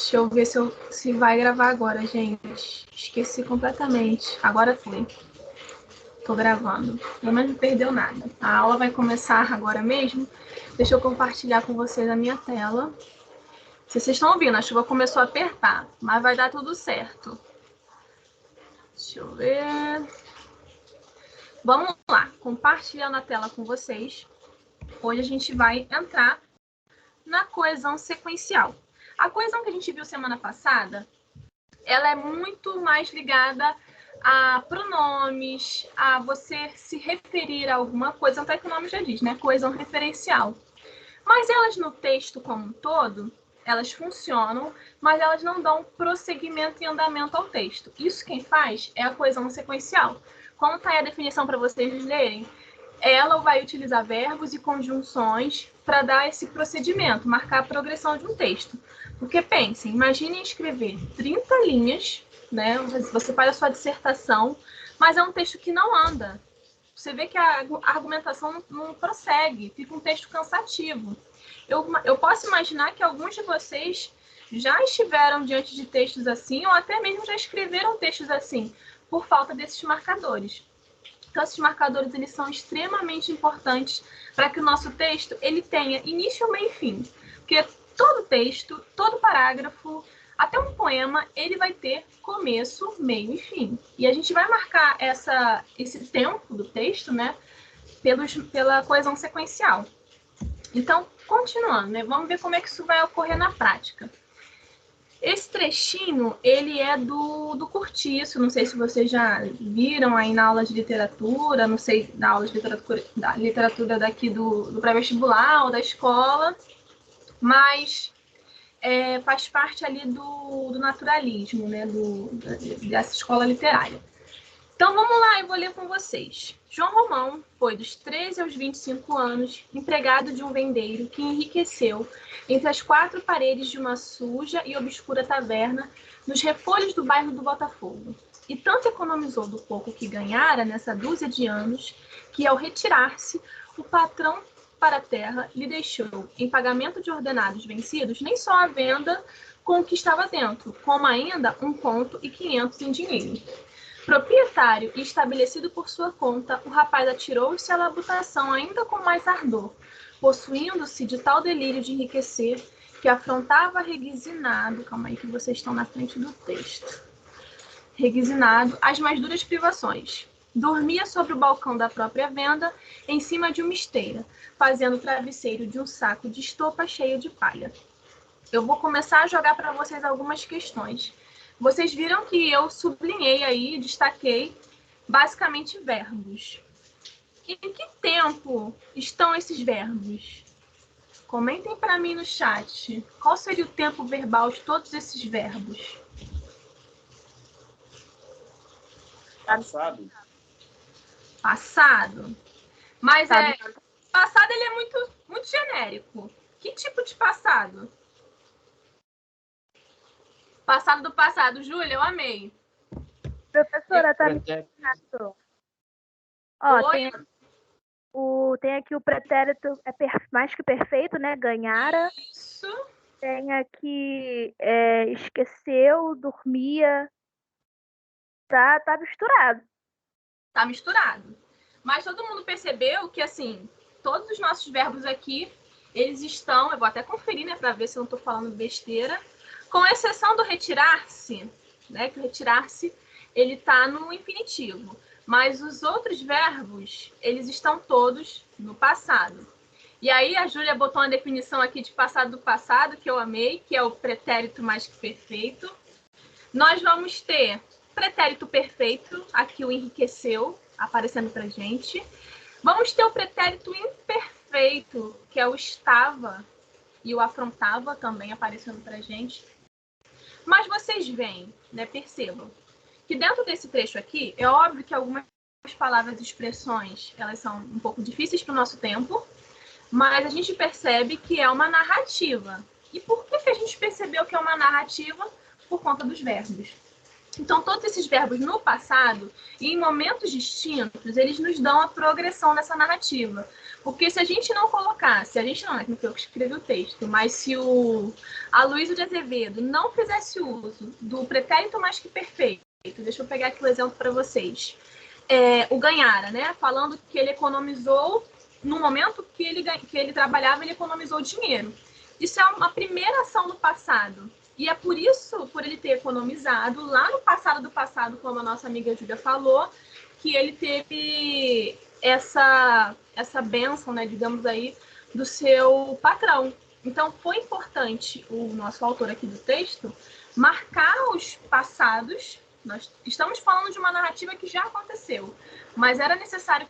Deixa eu ver se vai gravar agora, gente. Esqueci completamente. Agora foi. Tô gravando. Pelo menos não perdeu nada. A aula vai começar agora mesmo. Deixa eu compartilhar com vocês a minha tela. Se vocês estão ouvindo, a chuva começou a apertar, mas vai dar tudo certo. Deixa eu ver. Vamos lá, compartilhando a tela com vocês. Hoje a gente vai entrar na coesão sequencial. A coesão que a gente viu semana passada, ela é muito mais ligada a pronomes, a você se referir a alguma coisa, até que o nome já diz, né? Coesão referencial. Mas elas no texto como um todo, elas funcionam, mas elas não dão prosseguimento e andamento ao texto. Isso quem faz é a coesão sequencial. Como está aí a definição para vocês lerem? Ela vai utilizar verbos e conjunções para dar esse procedimento, marcar a progressão de um texto. Porque pensem, imagine escrever 30 linhas, né? Você faz a sua dissertação, mas é um texto que não anda. Você vê que a argumentação não prossegue, fica um texto cansativo. Eu posso imaginar que alguns de vocês já estiveram diante de textos assim, ou até mesmo já escreveram textos assim, por falta desses marcadores. Então, esses marcadores eles são extremamente importantes para que o nosso texto ele tenha início, meio e fim. Porque todo texto, todo parágrafo, até um poema, ele vai ter começo, meio e fim. E a gente vai marcar esse tempo do texto, né, pela coesão sequencial. Então, continuando, né, vamos ver como é que isso vai ocorrer na prática. Esse trechinho, ele é do Curtiço, não sei se vocês já viram aí na aula de literatura, não sei, na aula de literatura daqui do pré-vestibular ou da escola, mas faz parte ali do naturalismo, né, dessa escola literária. Então, vamos lá, eu vou ler com vocês. João Romão foi, dos 13 aos 25 anos, empregado de um vendeiro que enriqueceu entre as quatro paredes de uma suja e obscura taverna nos refolhos do bairro do Botafogo. E tanto economizou do pouco que ganhara nessa dúzia de anos, que, ao retirar-se, o patrão para a terra lhe deixou, em pagamento de ordenados vencidos, nem só a venda com o que estava dentro, como ainda 1 conto e 500 em dinheiro. Proprietário e estabelecido por sua conta, o rapaz atirou-se à labutação ainda com mais ardor, possuindo-se de tal delírio de enriquecer que afrontava reguizinado, calma aí que vocês estão na frente do texto, reguizinado as mais duras privações. Dormia sobre o balcão da própria venda, em cima de uma esteira, fazendo o travesseiro de um saco de estopa cheio de palha. Eu vou começar a jogar para vocês algumas questões. Vocês viram que eu sublinhei aí, destaquei, basicamente verbos. Em que tempo estão esses verbos? Comentem para mim no chat. Qual seria o tempo verbal de todos esses verbos? Passado. Passado. Mas passado ele é muito, muito genérico. Que tipo de passado? Passado do passado. Júlia, eu amei. Professora, tá me explicando. Ó, tem aqui o pretérito mais que perfeito, né? Ganhara. Isso. Tem aqui esqueceu, dormia. Tá misturado. Tá misturado. Mas todo mundo percebeu que, assim, todos os nossos verbos aqui, eles estão... Eu vou até conferir, né, para ver se eu não tô falando besteira. Com exceção do retirar-se, né, que o retirar-se, ele tá no infinitivo. Mas os outros verbos, eles estão todos no passado. E aí a Júlia botou uma definição aqui de passado do passado, que eu amei, que é o pretérito mais que perfeito. Nós vamos ter pretérito perfeito, aqui o enriqueceu, aparecendo pra gente. Vamos ter o pretérito imperfeito, que é o estava e o afrontava, também aparecendo pra gente. Mas vocês veem, né, percebam, que dentro desse trecho aqui, é óbvio que algumas palavras e expressões, elas são um pouco difíceis para o nosso tempo, mas a gente percebe que é uma narrativa. E por que a gente percebeu que é uma narrativa? Por conta dos verbos. Então, todos esses verbos no passado e em momentos distintos, eles nos dão a progressão nessa narrativa. Porque se a gente não colocasse, a gente não, não foi eu que escrevi o texto, mas se a Luísa de Azevedo não fizesse uso do pretérito mais que perfeito, deixa eu pegar aqui o exemplo para vocês. O ganhara, né? Falando que ele economizou, no momento que ele trabalhava, ele economizou dinheiro. Isso é uma primeira ação do passado. E é por isso, por ele ter economizado, lá no passado do passado, como a nossa amiga Júlia falou, que ele teve essa bênção, né, digamos aí, do seu patrão. Então, foi importante o nosso autor aqui do texto marcar os passados. Nós estamos falando de uma narrativa que já aconteceu, mas era necessário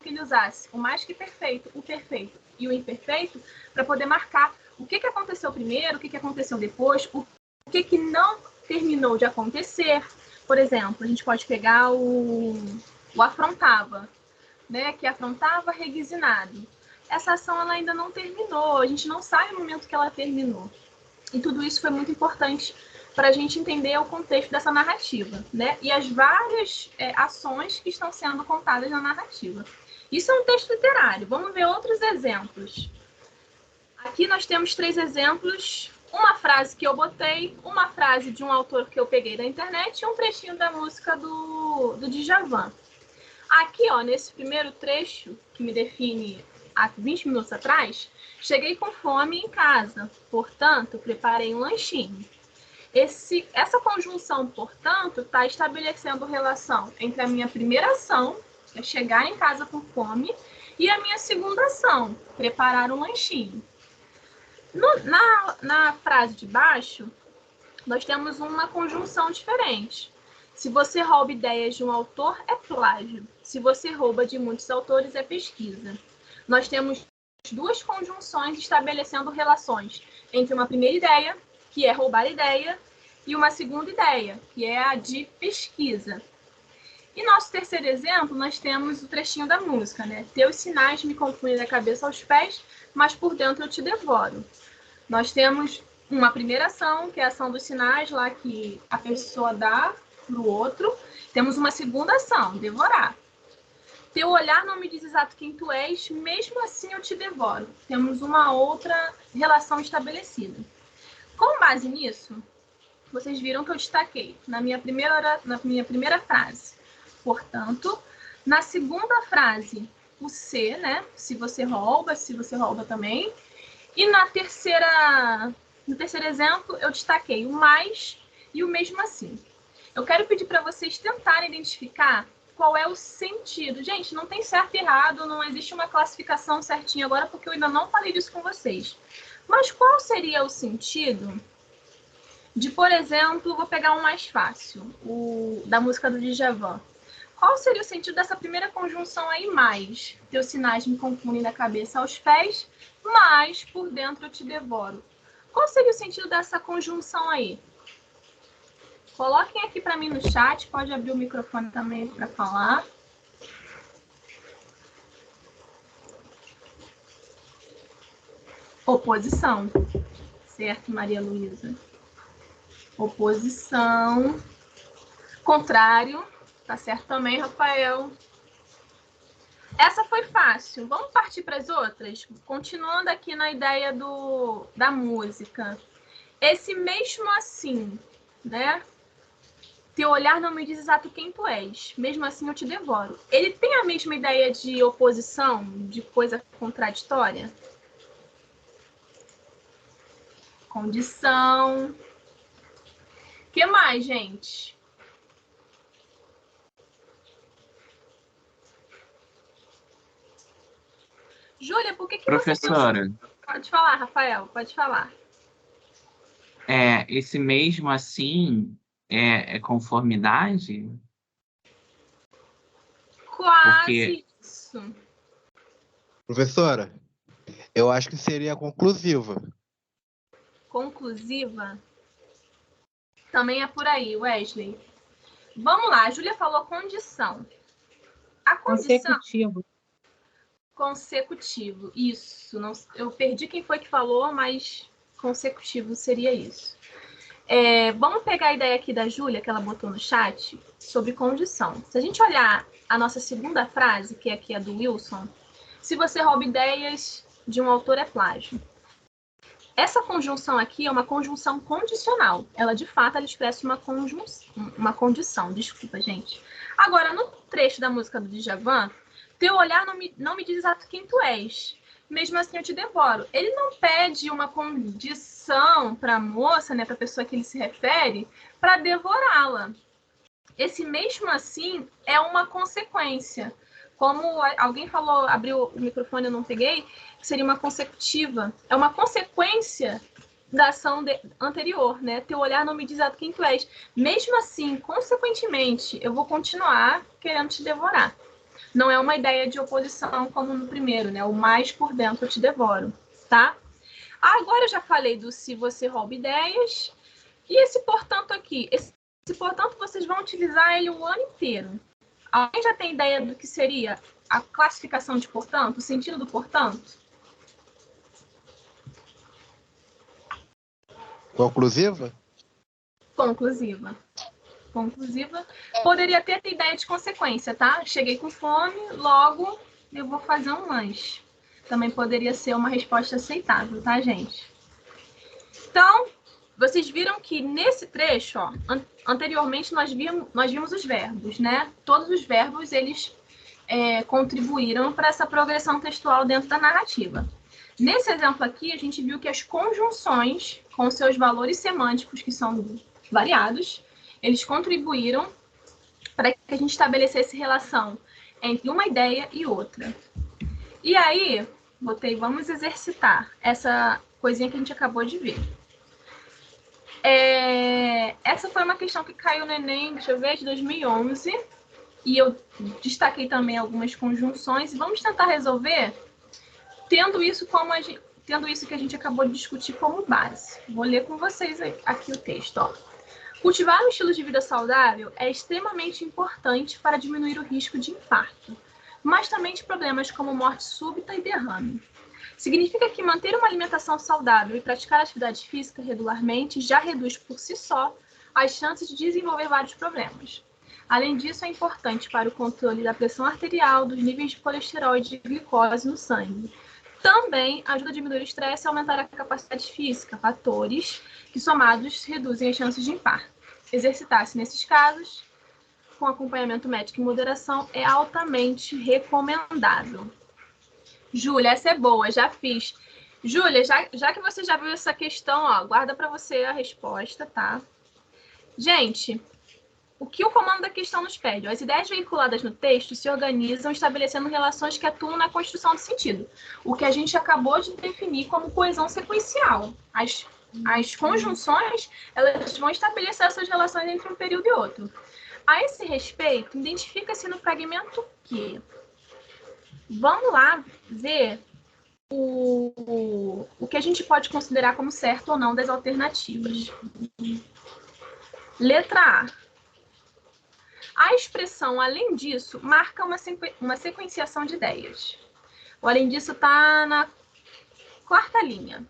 que ele usasse o mais que perfeito, o perfeito e o imperfeito para poder marcar o que aconteceu primeiro, o que aconteceu depois, o que não terminou de acontecer. Por exemplo, a gente pode pegar o afrontava, né? Que afrontava reguizinado. Essa ação ela ainda não terminou, a gente não sabe o momento que ela terminou. E tudo isso foi muito importante para a gente entender o contexto dessa narrativa, né? E as várias ações que estão sendo contadas na narrativa. Isso é um texto literário. Vamos ver outros exemplos. Aqui nós temos 3 exemplos. Uma frase que eu botei, uma frase de um autor que eu peguei da internet e um trechinho da música do Djavan. Aqui, ó, nesse primeiro trecho, que me define há 20 minutos atrás, cheguei com fome em casa, portanto, preparei um lanchinho. Essa conjunção, portanto, está estabelecendo relação entre a minha primeira ação, que é chegar em casa com fome, e a minha segunda ação, preparar um lanchinho. Na frase de baixo, nós temos uma conjunção diferente. Se você rouba ideias de um autor, é plágio. Se você rouba de muitos autores, é pesquisa. Nós temos 2 conjunções estabelecendo relações entre uma primeira ideia, que é roubar ideia, e uma segunda ideia, que é a de pesquisa. E nosso terceiro exemplo, nós temos o trechinho da música, né? Teus sinais me confundem da cabeça aos pés, mas por dentro eu te devoro. Nós temos uma primeira ação, que é a ação dos sinais, lá que a pessoa dá para o outro. Temos uma segunda ação, devorar. Teu olhar não me diz exato quem tu és, mesmo assim eu te devoro. Temos uma outra relação estabelecida. Com base nisso, vocês viram que eu destaquei na minha primeira frase. Portanto, na segunda frase, o se, né? Se você rouba também. E no terceiro exemplo, eu destaquei o mais e o mesmo assim. Eu quero pedir para vocês tentarem identificar qual é o sentido. Gente, não tem certo e errado, não existe uma classificação certinha agora, porque eu ainda não falei disso com vocês. Mas qual seria o sentido de, por exemplo, vou pegar um mais fácil, o da música do Djavan. Qual seria o sentido dessa primeira conjunção aí, mais? Teus sinais me confundem da cabeça aos pés, mas por dentro eu te devoro. Qual seria o sentido dessa conjunção aí? Coloquem aqui para mim no chat, pode abrir o microfone também para falar. Oposição. Certo, Maria Luísa? Oposição. Contrário. Tá certo também, Rafael. Essa foi fácil. Vamos partir para as outras? Continuando aqui na ideia da música. Esse mesmo assim, né? Teu olhar não me diz exato quem tu és. Mesmo assim eu te devoro. Ele tem a mesma ideia de oposição, de coisa contraditória? Condição. O que mais, gente? Júlia, por que Professora, você... Pode falar, Rafael, pode falar. esse mesmo assim é conformidade? Quase isso. Professora, eu acho que seria conclusiva. Conclusiva? Também é por aí, Wesley. Vamos lá, a Júlia falou condição. A condição... Consecutivo, isso. Não, eu perdi quem foi que falou, mas consecutivo seria isso. Vamos pegar a ideia aqui da Júlia, que ela botou no chat, sobre condição. Se a gente olhar a nossa segunda frase, que aqui é do Wilson, se você rouba ideias de um autor é plágio. Essa conjunção aqui é uma conjunção condicional. Ela, de fato, ela expressa uma condição. Desculpa, gente. Agora, no trecho da música do Djavan, teu olhar não me diz exato quem tu és. Mesmo assim, eu te devoro. Ele não pede uma condição para a moça, né, para a pessoa que ele se refere, para devorá-la. Esse mesmo assim é uma consequência. Como alguém falou, abriu o microfone, eu não peguei, seria uma consecutiva. É uma consequência da ação anterior, né? Teu olhar não me diz exato quem tu és. Mesmo assim, consequentemente, eu vou continuar querendo te devorar. Não é uma ideia de oposição como no primeiro, né? O mais por dentro eu te devoro, tá? Agora eu já falei do se você rouba ideias. E esse portanto aqui? Esse portanto vocês vão utilizar ele o ano inteiro. Alguém já tem ideia do que seria a classificação de portanto, o sentido do portanto? Conclusiva? Conclusiva. Conclusiva. Poderia ter ideia de consequência, tá? Cheguei com fome, logo eu vou fazer um lanche. Também poderia ser uma resposta aceitável, tá, gente? Então, vocês viram que nesse trecho, ó, anteriormente nós vimos os verbos, né? Todos os verbos, eles contribuíram para essa progressão textual dentro da narrativa. Nesse exemplo aqui, a gente viu que as conjunções, com seus valores semânticos, que são variados, eles contribuíram para que a gente estabelecesse relação entre uma ideia e outra. E aí, vamos exercitar essa coisinha que a gente acabou de ver. Essa foi uma questão que caiu no Enem, deixa eu ver, de 2011. E eu destaquei também algumas conjunções. E vamos tentar resolver tendo isso que a gente acabou de discutir como base. Vou ler com vocês aqui o texto, ó. Cultivar um estilo de vida saudável é extremamente importante para diminuir o risco de infarto, mas também de problemas como morte súbita e derrame. Significa que manter uma alimentação saudável e praticar atividade física regularmente já reduz por si só as chances de desenvolver vários problemas. Além disso, é importante para o controle da pressão arterial, dos níveis de colesterol e de glicose no sangue. Também ajuda a diminuir o estresse e aumentar a capacidade física, fatores que somados reduzem as chances de infarto. Exercitar-se nesses casos, com acompanhamento médico e moderação, é altamente recomendável. Júlia, essa é boa, já fiz. Júlia, já que você já viu essa questão, ó, guarda para você a resposta, tá? Gente, o que o comando da questão nos pede? As ideias veiculadas no texto se organizam estabelecendo relações que atuam na construção do sentido. O que a gente acabou de definir como coesão sequencial. As conjunções, elas vão estabelecer essas relações entre um período e outro. A esse respeito, identifica-se no fragmento que... Vamos lá ver o que a gente pode considerar como certo ou não das alternativas. Letra A. A expressão, além disso, marca uma sequenciação de ideias. O além disso está na quarta linha.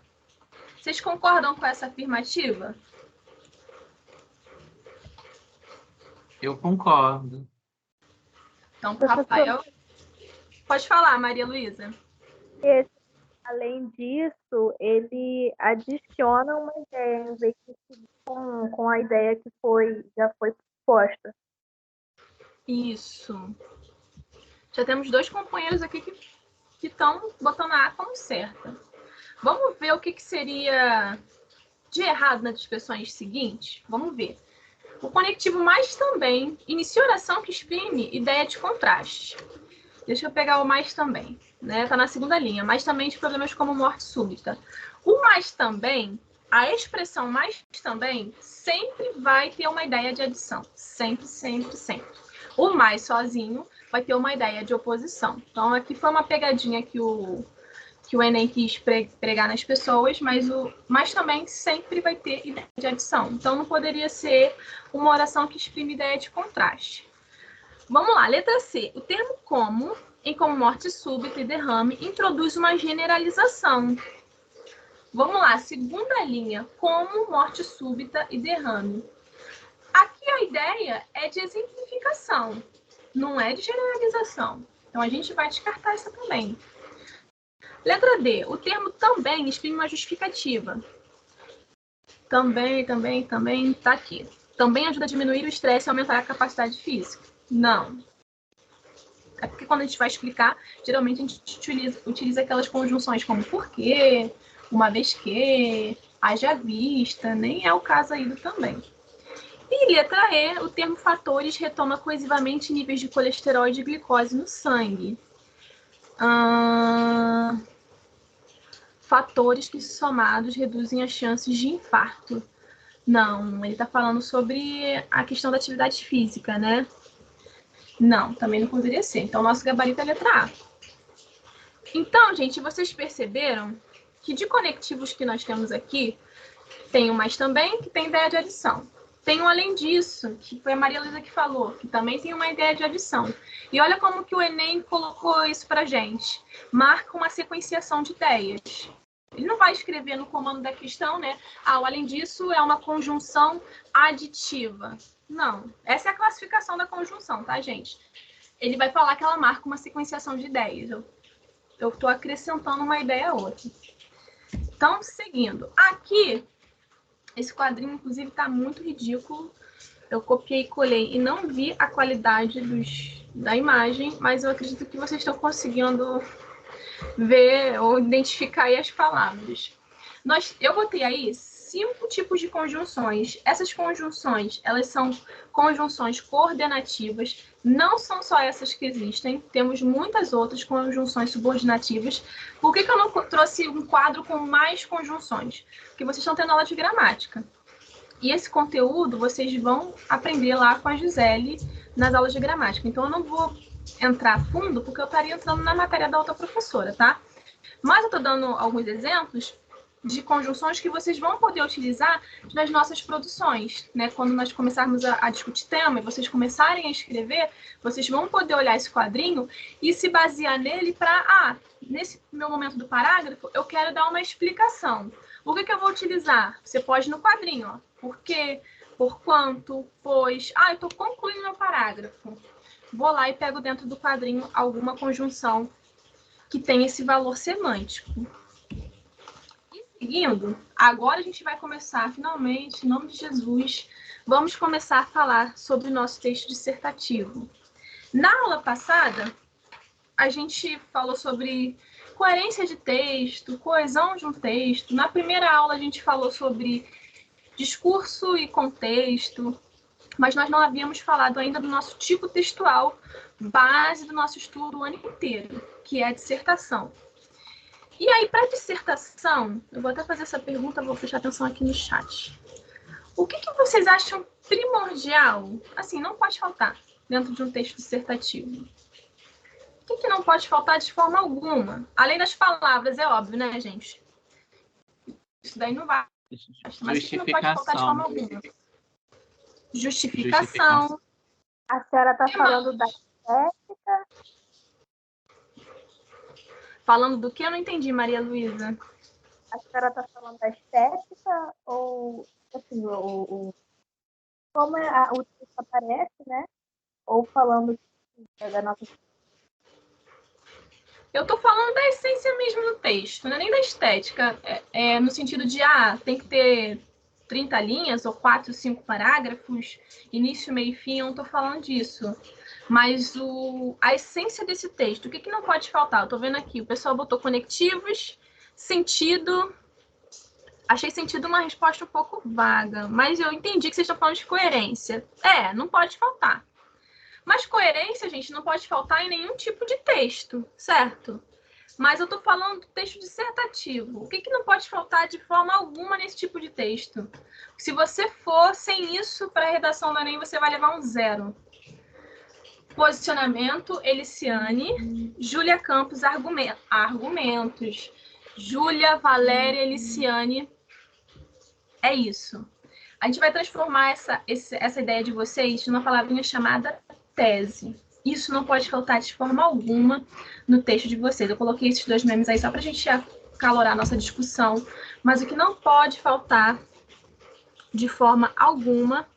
Vocês concordam com essa afirmativa? Eu concordo. Então, Rafael, pode falar, Maria Luísa. Além disso, ele adiciona uma ideia em vez de seguir com a ideia que já foi proposta. Isso. Já temos 2 companheiros aqui que estão botando a A como certa. Vamos ver o que seria de errado nas expressões seguintes? Vamos ver. O conectivo mais também inicia oração que exprime ideia de contraste. Deixa eu pegar o mais também, né? Tá na segunda linha. Mais também de problemas como morte súbita. O mais também, a expressão mais também, sempre vai ter uma ideia de adição. Sempre, sempre, sempre. O mais sozinho vai ter uma ideia de oposição. Então, aqui foi uma pegadinha que o Enem quis pregar nas pessoas, mas também sempre vai ter ideia de adição. Então, não poderia ser uma oração que exprime ideia de contraste. Vamos lá, letra C. O termo como, em como morte súbita e derrame, introduz uma generalização. Vamos lá, segunda linha, como morte súbita e derrame. Aqui a ideia é de exemplificação, não é de generalização. Então, a gente vai descartar essa também. Letra D, o termo também exprime uma justificativa. Também, tá aqui. Também ajuda a diminuir o estresse e aumentar a capacidade física. Não. É porque quando a gente vai explicar, geralmente a gente utiliza aquelas conjunções como porque, uma vez que, haja vista, nem é o caso aí do também. E letra E, o termo fatores retoma coesivamente níveis de colesterol e de glicose no sangue. Fatores que somados reduzem as chances de infarto. Não, ele está falando sobre a questão da atividade física, né? Não, também não poderia ser. Então, nosso gabarito é a letra A. Então, gente, vocês perceberam que de conectivos que nós temos aqui, tem o mais também, que tem ideia de adição. Tem um além disso, que foi a Maria Luísa que falou, que também tem uma ideia de adição. E olha como que o Enem colocou isso pra gente. Marca uma sequenciação de ideias. Ele não vai escrever no comando da questão, né? O além disso é uma conjunção aditiva. Não, essa é a classificação da conjunção, tá, gente? Ele vai falar que ela marca uma sequenciação de ideias. Eu estou acrescentando uma ideia a outra. Então, seguindo. Aqui, esse quadrinho, inclusive, está muito ridículo. Eu copiei e colei e não vi a qualidade da imagem, mas eu acredito que vocês estão conseguindo ver ou identificar aí as palavras. Eu botei aí 5 tipos de conjunções. Essas conjunções, elas são conjunções coordenativas. Não são só essas que existem. Temos muitas outras conjunções subordinativas. Por que eu não trouxe um quadro com mais conjunções? Porque vocês estão tendo aula de gramática. E esse conteúdo vocês vão aprender lá com a Gisele nas aulas de gramática. Então, eu não vou entrar a fundo, porque eu estaria entrando na matéria da outra professora, tá? Mas eu estou dando alguns exemplos de conjunções que vocês vão poder utilizar nas nossas produções, né? Quando nós começarmos a discutir tema e vocês começarem a escrever, vocês vão poder olhar esse quadrinho e se basear nele para, nesse meu momento do parágrafo, eu quero dar uma explicação. O que eu vou utilizar? Você pode no quadrinho, ó. Por quê? Por quanto? Pois. Eu estou concluindo meu parágrafo. Vou lá e pego dentro do quadrinho alguma conjunção que tem esse valor semântico. E seguindo, agora a gente vai começar, finalmente, em nome de Jesus, vamos começar a falar sobre o nosso texto dissertativo. Na aula passada, a gente falou sobre coerência de texto, coesão de um texto. Na primeira aula, a gente falou sobre discurso e contexto, mas nós não havíamos falado ainda do nosso tipo textual, base do nosso estudo o ano inteiro, que é a dissertação. E aí, para a dissertação, eu vou até fazer essa pergunta, vou prestar atenção aqui no chat. O que vocês acham primordial? Assim, não pode faltar dentro de um texto dissertativo. O que não pode faltar de forma alguma? Além das palavras, é óbvio, né, gente? Isso daí não vai. Mas o que não pode faltar de forma alguma? Justificação. A senhora está falando da estética? Falando do que? Eu não entendi, Maria Luísa. A senhora está falando da estética ou, assim, como o texto aparece, né? Ou falando da nossa... Eu estou falando da essência mesmo do texto, não é nem da estética. No sentido de, tem que ter 30 linhas ou 4, 5 parágrafos, início, meio e fim, eu não estou falando disso. Mas a essência desse texto, o que não pode faltar? Eu estou vendo aqui, o pessoal botou conectivos, sentido. Achei sentido uma resposta um pouco vaga, mas eu entendi que vocês estão falando de coerência. Não pode faltar. Mas coerência, gente, não pode faltar em nenhum tipo de texto, certo? Mas eu estou falando do texto dissertativo. O que não pode faltar de forma alguma nesse tipo de texto? Se você for sem isso para a redação do Enem, você vai levar um 0. Posicionamento, Eliciane. Júlia Campos, argumentos. Júlia, Valéria, Eliciane. É isso. A gente vai transformar essa ideia de vocês numa palavrinha chamada tese. Isso não pode faltar de forma alguma no texto de vocês. Eu coloquei esses 2 memes aí só para a gente acalorar a nossa discussão, mas o que não pode faltar de forma alguma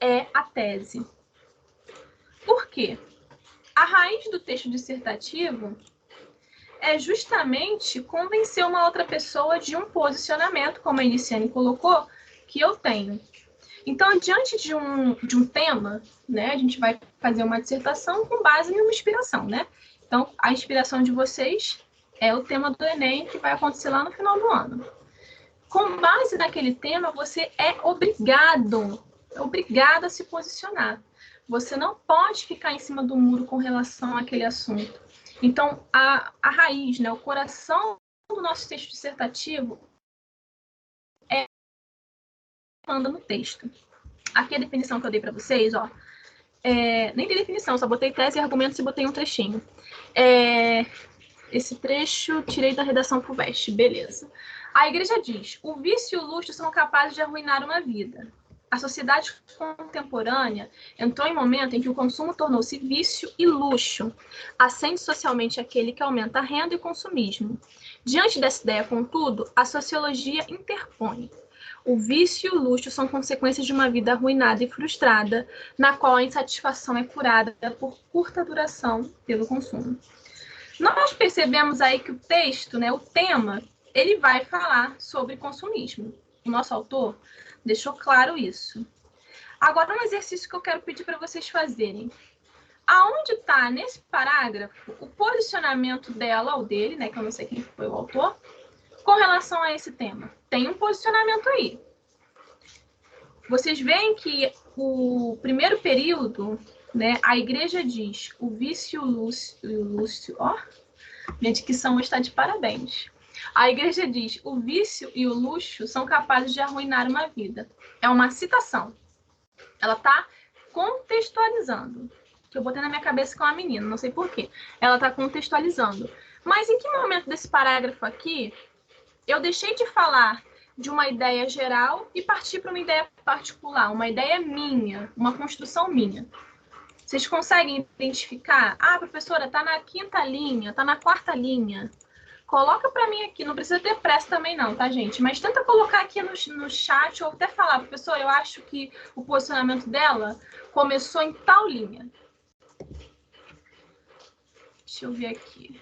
é a tese. Por quê? A raiz do texto dissertativo é justamente convencer uma outra pessoa de um posicionamento, como a Eliciane colocou, que eu tenho. Então, diante de um tema, né, a gente vai fazer uma dissertação com base em uma inspiração, né? Então, a inspiração de vocês é o tema do Enem, que vai acontecer lá no final do ano. Com base naquele tema, você é obrigado a se posicionar. Você não pode ficar em cima do muro com relação àquele assunto. Então, a raiz, né, o coração do nosso texto dissertativo anda no texto. Aqui a definição que eu dei para vocês, ó, nem tem definição, só botei tese e argumentos e botei um trechinho. Esse trecho tirei da redação FUVEST, beleza. A igreja diz: o vício e o luxo são capazes de arruinar uma vida. A sociedade contemporânea entrou em um momento em que o consumo tornou-se vício e luxo. Ascende socialmente aquele que aumenta a renda e o consumismo. Diante dessa ideia, contudo, a sociologia interpõe. O vício e o luxo são consequências de uma vida arruinada e frustrada, na qual a insatisfação é curada por curta duração pelo consumo. Nós percebemos aí que o texto, né, o tema, ele vai falar sobre consumismo. O nosso autor deixou claro isso. Agora, um exercício que eu quero pedir para vocês fazerem. Aonde está, nesse parágrafo, o posicionamento dela ou dele, né, que eu não sei quem foi o autor, com relação a esse tema? Tem um posicionamento aí. Vocês veem que o primeiro período, né, a igreja diz: o vício e o luxo, ó, minha dicção está de parabéns. A igreja diz: o vício e o luxo são capazes de arruinar uma vida. É uma citação. Ela está contextualizando. Que eu botei na minha cabeça com a menina, não sei porquê. Ela está contextualizando. Mas em que momento desse parágrafo aqui eu deixei de falar de uma ideia geral e parti para uma ideia particular, uma ideia minha, uma construção minha? Vocês conseguem identificar? Ah, professora, está na 5ª linha, está na 4ª linha. Coloca para mim aqui, não precisa ter pressa também não, tá, gente? Mas tenta colocar aqui no chat ou até falar: professora, eu acho que o posicionamento dela começou em tal linha. Deixa eu ver aqui.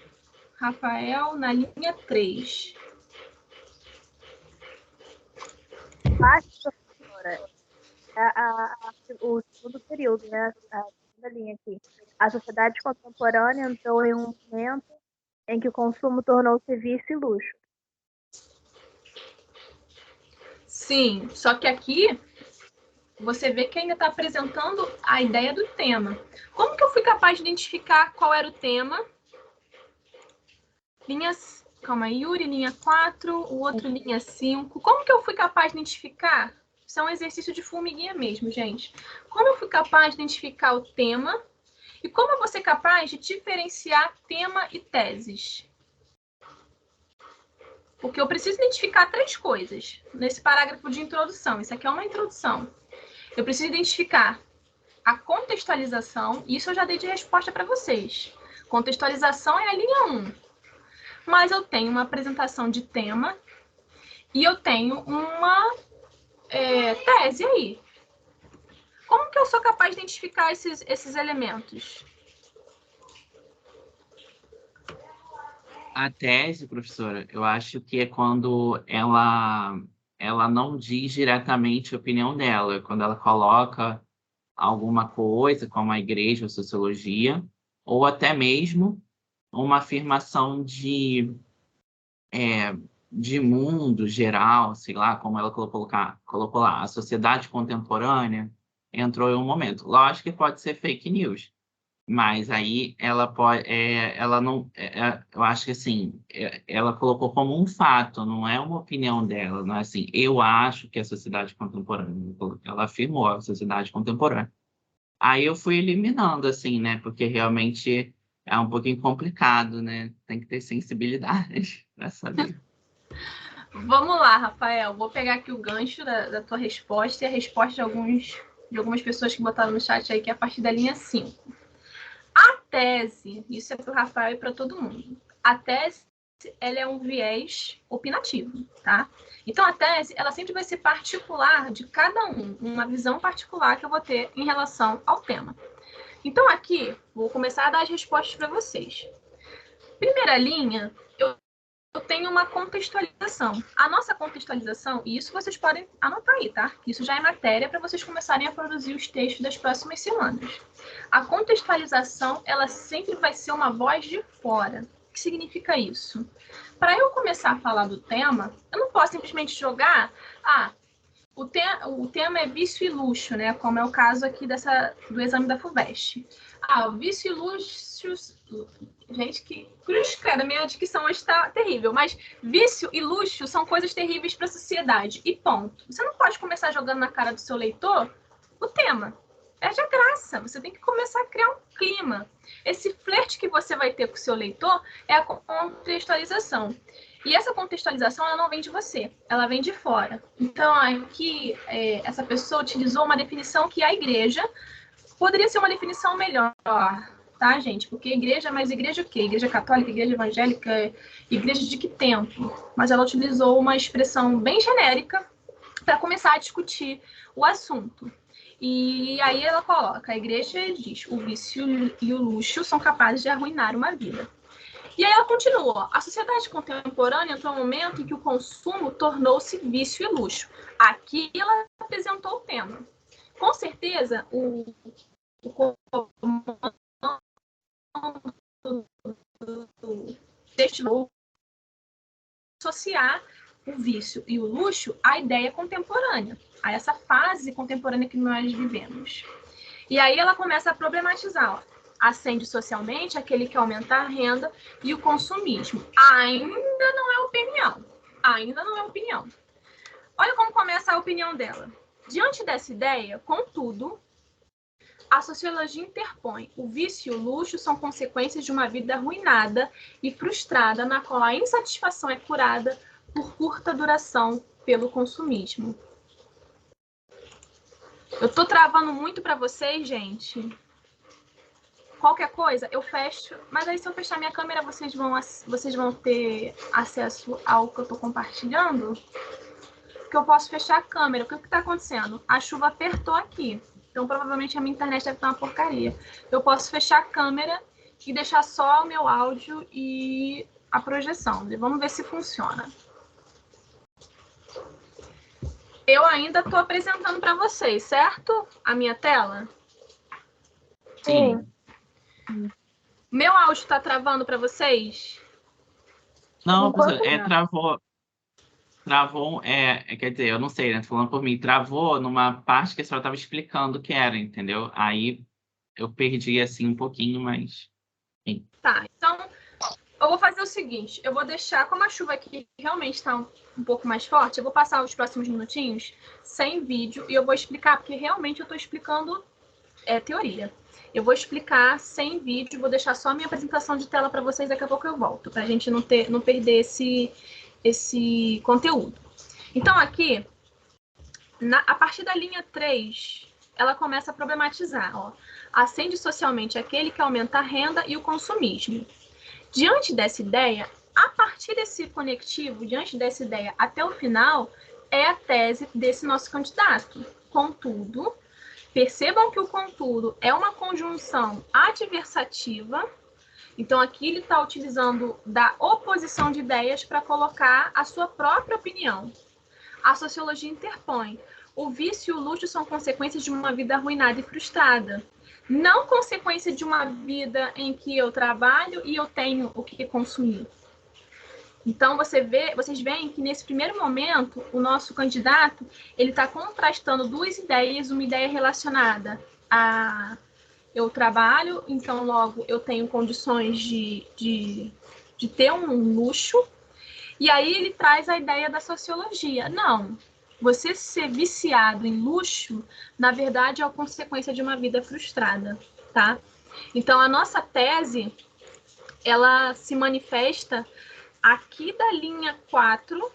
Rafael, na linha 3. Professora, o segundo período, né? A segunda linha aqui. A sociedade contemporânea entrou em um momento em que o consumo tornou-se vício e luxo. Sim, só que aqui você vê que ainda está apresentando a ideia do tema. Como que eu fui capaz de identificar qual era o tema? Linhas, calma aí, Yuri, linha 4, o outro linha 5. Como que eu fui capaz de identificar? Isso é um exercício de formiguinha mesmo, gente. Como eu fui capaz de identificar o tema? E como eu vou ser capaz de diferenciar tema e teses? Porque eu preciso identificar 3 coisas nesse parágrafo de introdução. Isso aqui é uma introdução. Eu preciso identificar a contextualização. Isso eu já dei de resposta para vocês. Contextualização é a linha 1. Mas eu tenho uma apresentação de tema e eu tenho uma tese aí. Como que eu sou capaz de identificar esses elementos? A tese, professora, eu acho que é quando ela não diz diretamente a opinião dela, quando ela coloca alguma coisa, como a igreja, a sociologia, ou até mesmo uma afirmação de mundo geral, sei lá, como ela colocou lá, a sociedade contemporânea entrou em um momento. Lógico que pode ser fake news, mas aí ela pode, ela não, eu acho que assim, ela colocou como um fato, não é uma opinião dela, não é assim, eu acho que a sociedade contemporânea, ela afirmou a sociedade contemporânea. Aí eu fui eliminando, assim, né, porque realmente é um pouquinho complicado, né, tem que ter sensibilidade para saber. Vamos lá, Rafael. Vou pegar aqui o gancho da tua resposta e a resposta de algumas pessoas que botaram no chat aí, que é a partir da linha 5. A tese, isso é para o Rafael e para todo mundo. A tese ela é um viés opinativo, tá? Então, a tese, ela sempre vai ser particular de cada um, uma visão particular que eu vou ter em relação ao tema. Então, aqui, vou começar a dar as respostas para vocês. Primeira linha, eu tenho uma contextualização. A nossa contextualização, e isso vocês podem anotar aí, tá? Isso já é matéria para vocês começarem a produzir os textos das próximas semanas. A contextualização, ela sempre vai ser uma voz de fora. O que significa isso? Para eu começar a falar do tema, eu não posso simplesmente jogar, o tema é vício e luxo, né? Como é o caso aqui do exame da FUVEST. Vício e luxo... Gente, que cruz, cara, minha dicção está terrível. Mas vício e luxo são coisas terríveis para a sociedade. E ponto. Você não pode começar jogando na cara do seu leitor o tema. Perde a graça. Você tem que começar a criar um clima. Esse flerte que você vai ter com o seu leitor é a contextualização. E essa contextualização, ela não vem de você, ela vem de fora. Então, aqui, essa pessoa utilizou uma definição que a igreja poderia ser uma definição melhor, tá, gente? Porque igreja, mas igreja o quê? Igreja católica, igreja evangélica, igreja de que tempo? Mas ela utilizou uma expressão bem genérica para começar a discutir o assunto. E aí ela coloca, a igreja diz, o vício e o luxo são capazes de arruinar uma vida. E aí ela continua, a sociedade contemporânea entrou um momento em que o consumo tornou-se vício e luxo. Aqui ela apresentou o tema. Com certeza, o destilou associar o vício e o luxo à ideia contemporânea, a essa fase contemporânea que nós vivemos. E aí ela começa a problematizar, ascende socialmente aquele que aumenta a renda e o consumismo. Ainda não é opinião. Ainda não é opinião. Olha como começa a opinião dela. Diante dessa ideia, contudo, a sociologia interpõe. O vício e o luxo são consequências de uma vida arruinada e frustrada, na qual a insatisfação é curada por curta duração pelo consumismo. Eu tô travando muito para vocês, gente. Qualquer coisa, eu fecho. Mas aí, se eu fechar minha câmera, vocês vão ter acesso ao que eu tô compartilhando? Que eu posso fechar a câmera. O que está acontecendo? A chuva apertou aqui. Então, provavelmente, a minha internet deve estar uma porcaria. Eu posso fechar a câmera e deixar só o meu áudio e a projeção. E vamos ver se funciona. Eu ainda estou apresentando para vocês, certo? A minha tela? Sim. Meu áudio está travando para vocês? Não, professor, travou, quer dizer, eu não sei, né? Tô falando por mim, travou numa parte que a senhora estava explicando o que era, entendeu? Aí eu perdi, assim, um pouquinho, mas... Sim. Tá, então eu vou fazer o seguinte, eu vou deixar, como a chuva aqui realmente está um pouco mais forte, eu vou passar os próximos minutinhos sem vídeo e eu vou explicar, porque realmente eu estou explicando teoria. Eu vou explicar sem vídeo, vou deixar só a minha apresentação de tela para vocês, daqui a pouco eu volto, para a gente não perder esse conteúdo. Então, aqui, a partir da linha 3, ela começa a problematizar. Ó. Ascende socialmente aquele que aumenta a renda e o consumismo. Diante dessa ideia, a partir desse conectivo, diante dessa ideia até o final, é a tese desse nosso candidato. Contudo, percebam que o contudo é uma conjunção adversativa. Então, aqui ele está utilizando da oposição de ideias para colocar a sua própria opinião. A sociologia interpõe. O vício e o luxo são consequências de uma vida arruinada e frustrada. Não consequência de uma vida em que eu trabalho e eu tenho o que consumir. Então, vocês veem que nesse primeiro momento, o nosso candidato ele está contrastando duas ideias, uma ideia relacionada a eu trabalho, então logo eu tenho condições de ter um luxo, e aí ele traz a ideia da sociologia. Não, você ser viciado em luxo, na verdade, é a consequência de uma vida frustrada, tá? Então, a nossa tese, ela se manifesta aqui da linha 4,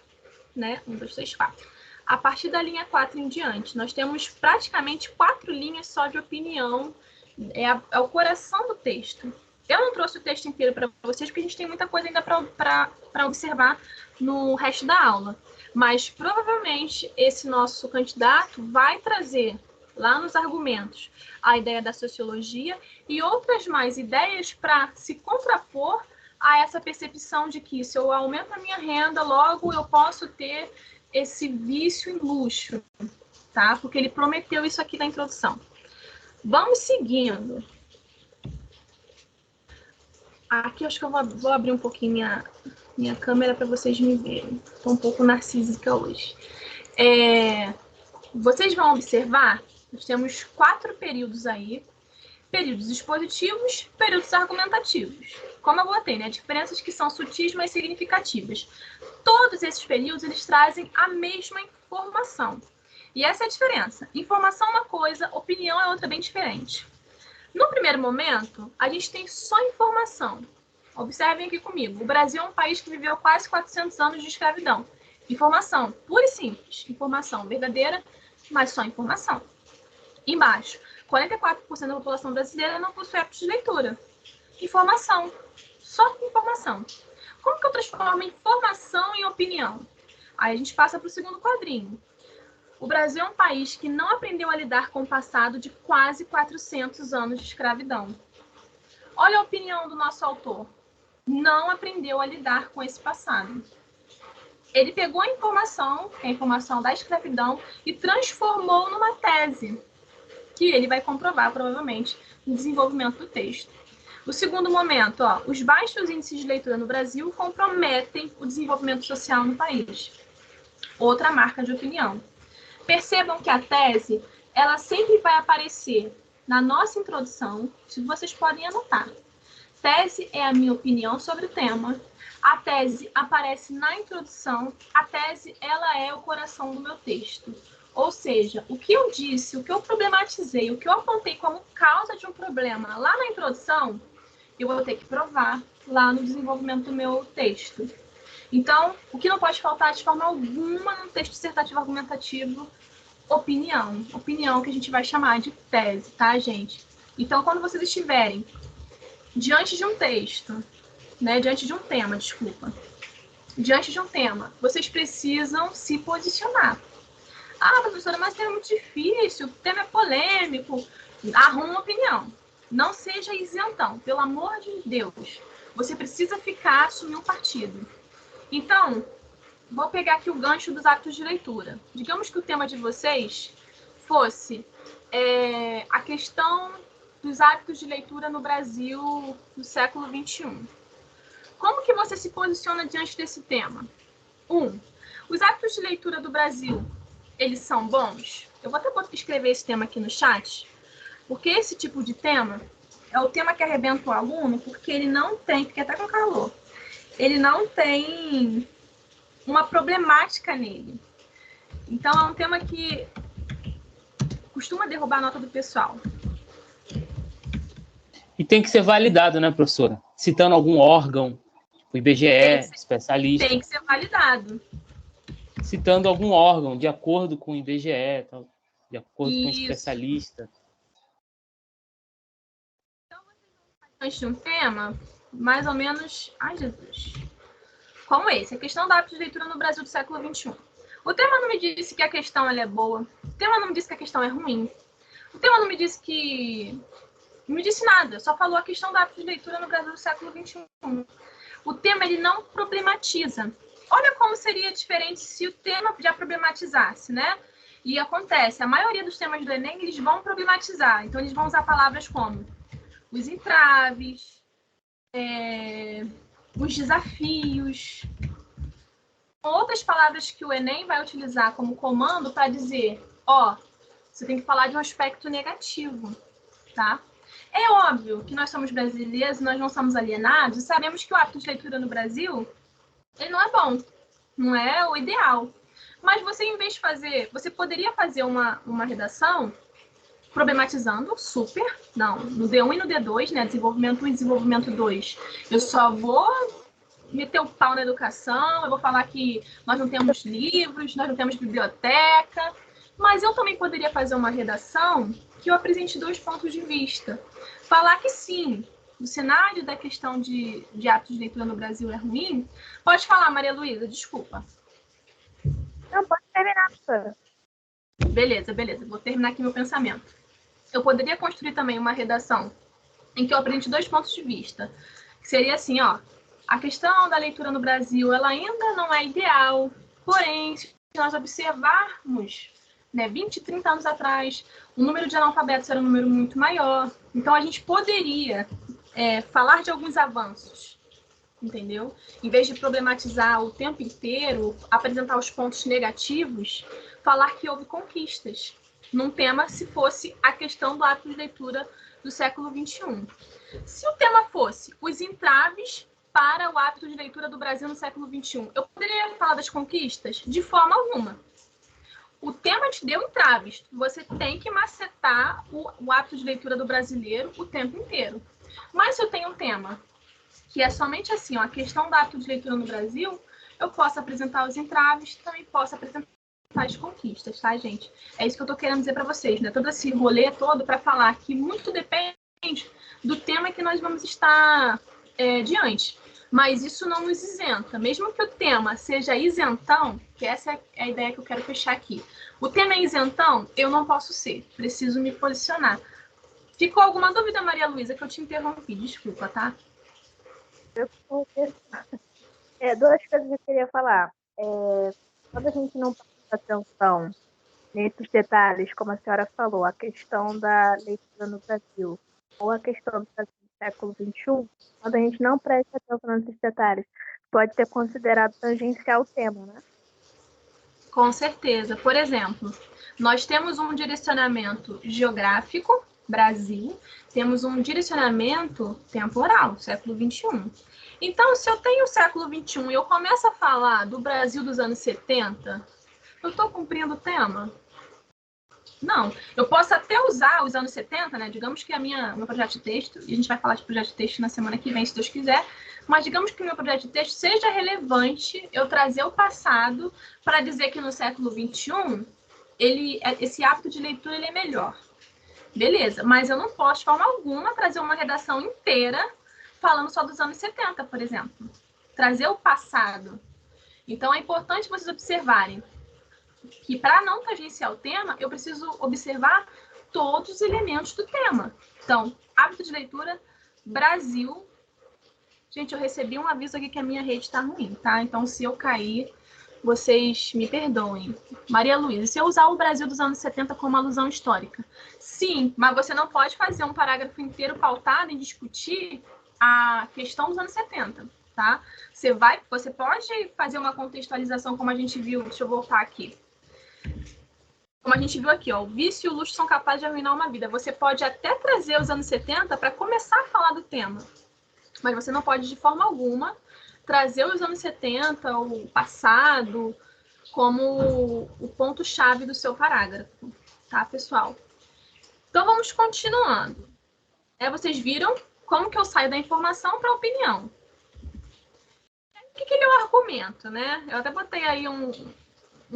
né? 1, 2, 3, 4. A partir da linha 4 em diante, nós temos praticamente 4 linhas só de opinião, é o coração do texto. Eu não trouxe o texto inteiro para vocês, porque a gente tem muita coisa ainda para observar no resto da aula. Mas, provavelmente, esse nosso candidato vai trazer, lá nos argumentos, a ideia da sociologia e outras mais ideias para se contrapor a essa percepção de que se eu aumento a minha renda, logo eu posso ter esse vício em luxo, tá? Porque ele prometeu isso aqui na introdução. Vamos seguindo. Aqui eu acho que eu vou abrir um pouquinho minha câmera para vocês me verem. Estou um pouco narcísica hoje. Vocês vão observar, nós temos 4 períodos aí. Períodos expositivos, períodos argumentativos. Como eu botei, né? Diferenças que são sutis, mas significativas. Todos esses períodos, eles trazem a mesma informação. E essa é a diferença. Informação é uma coisa, opinião é outra bem diferente. No primeiro momento, a gente tem só informação. Observem aqui comigo. O Brasil é um país que viveu quase 400 anos de escravidão. Informação, pura e simples. Informação verdadeira, mas só informação. Embaixo, 44% da população brasileira não possui hábitos de leitura. Informação. Só informação. Como que eu transformo informação em opinião? Aí a gente passa para o segundo quadrinho. O Brasil é um país que não aprendeu a lidar com o passado de quase 400 anos de escravidão. Olha a opinião do nosso autor. Não aprendeu a lidar com esse passado. Ele pegou a informação da escravidão, e transformou numa tese, que ele vai comprovar, provavelmente, no desenvolvimento do texto. O segundo momento, os baixos índices de leitura no Brasil comprometem o desenvolvimento social no país. Outra marca de opinião. Percebam que a tese, ela sempre vai aparecer na nossa introdução, se vocês podem anotar. Tese é a minha opinião sobre o tema. A tese aparece na introdução. A tese, ela é o coração do meu texto. Ou seja, o que eu disse, o que eu problematizei, o que eu apontei como causa de um problema lá na introdução, eu vou ter que provar lá no desenvolvimento do meu texto. Então, o que não pode faltar de forma alguma no texto dissertativo argumentativo, opinião. Opinião que a gente vai chamar de tese, tá, gente? Então, quando vocês estiverem diante de um texto, diante de um tema, diante de um tema, vocês precisam se posicionar. Ah, professora, mas o tema é muito difícil, o tema é polêmico. Arruma uma opinião. Não seja isentão, pelo amor de Deus. Você precisa assumir um partido. Então, vou pegar aqui o gancho dos hábitos de leitura. Digamos que o tema de vocês fosse a questão dos hábitos de leitura no Brasil no século XXI. Como que você se posiciona diante desse tema? 1. Os hábitos de leitura do Brasil, eles são bons? Eu vou até escrever esse tema aqui no chat, porque esse tipo de tema é o tema que arrebenta o aluno, porque ele não tem, fiquei até com calor, ele não tem uma problemática nele. Então, é um tema que costuma derrubar a nota do pessoal. E tem que ser validado, né, professora? Citando algum órgão, o IBGE, especialista. Tem que ser validado. Citando algum órgão, de acordo com o IBGE, de acordo com o especialista. Então, vocês vão falar de um tema, mais ou menos... Ai, Jesus! Como esse, a questão da hábito de leitura no Brasil do século XXI. O tema não me disse que a questão ela é boa. O tema não me disse que a questão é ruim. O tema não me disse que... Não me disse nada, só falou a questão da hábito de leitura no Brasil do século XXI. O tema, ele não problematiza. Olha como seria diferente se o tema já problematizasse, né? E acontece, a maioria dos temas do Enem, eles vão problematizar. Então, eles vão usar palavras como os entraves, os desafios, outras palavras que o Enem vai utilizar como comando para dizer, você tem que falar de um aspecto negativo, tá? É óbvio que nós somos brasileiros, nós não somos alienados, e sabemos que o hábito de leitura no Brasil, ele não é bom, não é o ideal. Mas você, em vez de fazer, você poderia fazer uma redação problematizando super, no D1 e no D2, né, desenvolvimento 1 e desenvolvimento 2. Eu só vou meter o pau na educação, eu vou falar que nós não temos livros, nós não temos biblioteca, mas eu também poderia fazer uma redação que eu apresente 2 pontos de vista. Falar que sim, do cenário da questão de hábitos de leitura no Brasil é ruim. Pode falar, Maria Luísa, desculpa. Não, pode terminar, professora. Beleza. Vou terminar aqui meu pensamento. Eu poderia construir também uma redação em que eu apresente 2 pontos de vista. Que seria assim, ó, a questão da leitura no Brasil, ela ainda não é ideal, porém, se nós observarmos, né, 20, 30 anos atrás, o número de analfabetos era um número muito maior. Então, a gente poderia falar de alguns avanços, entendeu? Em vez de problematizar o tempo inteiro, apresentar os pontos negativos, falar que houve conquistas num tema se fosse a questão do hábito de leitura do século XXI. Se o tema fosse os entraves para o hábito de leitura do Brasil no século XXI, eu poderia falar das conquistas? De forma alguma. O tema te deu entraves. Você tem que macetar o hábito de leitura do brasileiro o tempo inteiro. Mas se eu tenho um tema que é somente assim, ó, a questão do hábito de leitura no Brasil, eu posso apresentar os entraves, também posso apresentar as conquistas, tá, gente? É isso que eu tô querendo dizer para vocês, né? Todo esse rolê todo para falar que muito depende do tema que nós vamos estar diante. Mas isso não nos isenta. Mesmo que o tema seja isentão, que essa é a ideia que eu quero fechar aqui. O tema é isentão, eu não posso ser. Preciso me posicionar. Ficou alguma dúvida, Maria Luísa, que eu te interrompi? Desculpa, tá? Duas coisas que eu queria falar. Quando a gente não presta atenção nesses detalhes, como a senhora falou, a questão da leitura no Brasil, ou a questão do século XXI, quando a gente não presta atenção nesses detalhes, pode ser considerado tangencial o tema, né? Com certeza. Por exemplo, nós temos um direcionamento geográfico, Brasil, temos um direcionamento temporal, século XXI. Então, se eu tenho o século XXI e eu começo a falar do Brasil dos anos 70, eu estou cumprindo o tema? Não. Eu posso até usar os anos 70, né? Digamos que meu projeto de texto, e a gente vai falar de projeto de texto na semana que vem, se Deus quiser, mas digamos que o meu projeto de texto seja relevante eu trazer o passado para dizer que no século XXI, esse hábito de leitura ele é melhor. Beleza, mas eu não posso, de forma alguma, trazer uma redação inteira falando só dos anos 70, por exemplo. Trazer o passado. Então, é importante vocês observarem que, para não tangenciar o tema, eu preciso observar todos os elementos do tema. Então, hábito de leitura, Brasil. Gente, eu recebi um aviso aqui que a minha rede está ruim, tá? Então, se eu cair, vocês me perdoem. Maria Luísa, se eu usar o Brasil dos anos 70 como alusão histórica? Sim, mas você não pode fazer um parágrafo inteiro pautado em discutir a questão dos anos 70, tá? Você pode fazer uma contextualização como a gente viu, deixa eu voltar aqui. Como a gente viu aqui, ó, o vício e o luxo são capazes de arruinar uma vida. Você pode até trazer os anos 70 para começar a falar do tema, mas você não pode, de forma alguma, trazer os anos 70, o passado, como o ponto-chave do seu parágrafo, tá, pessoal? Então, vamos continuando. Vocês viram como que eu saio da informação para a opinião. O que é o argumento, né? Eu até botei aí um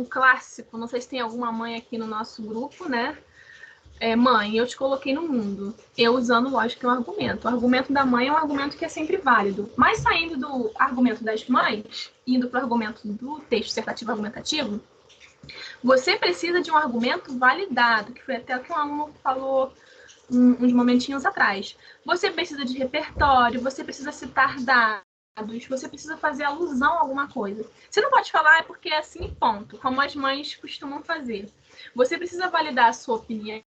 clássico, não sei se tem alguma mãe aqui no nosso grupo, né? Mãe, eu te coloquei no mundo. Eu usando, lógico, um argumento. O argumento da mãe é um argumento que é sempre válido. Mas saindo do argumento das mães, indo para o argumento do texto dissertativo argumentativo, você precisa de um argumento validado, que foi até o que um aluno falou uns momentinhos atrás. Você precisa de repertório, você precisa citar dados, você precisa fazer alusão a alguma coisa. Você não pode falar porque é assim, ponto, como as mães costumam fazer. Você precisa validar a sua opinião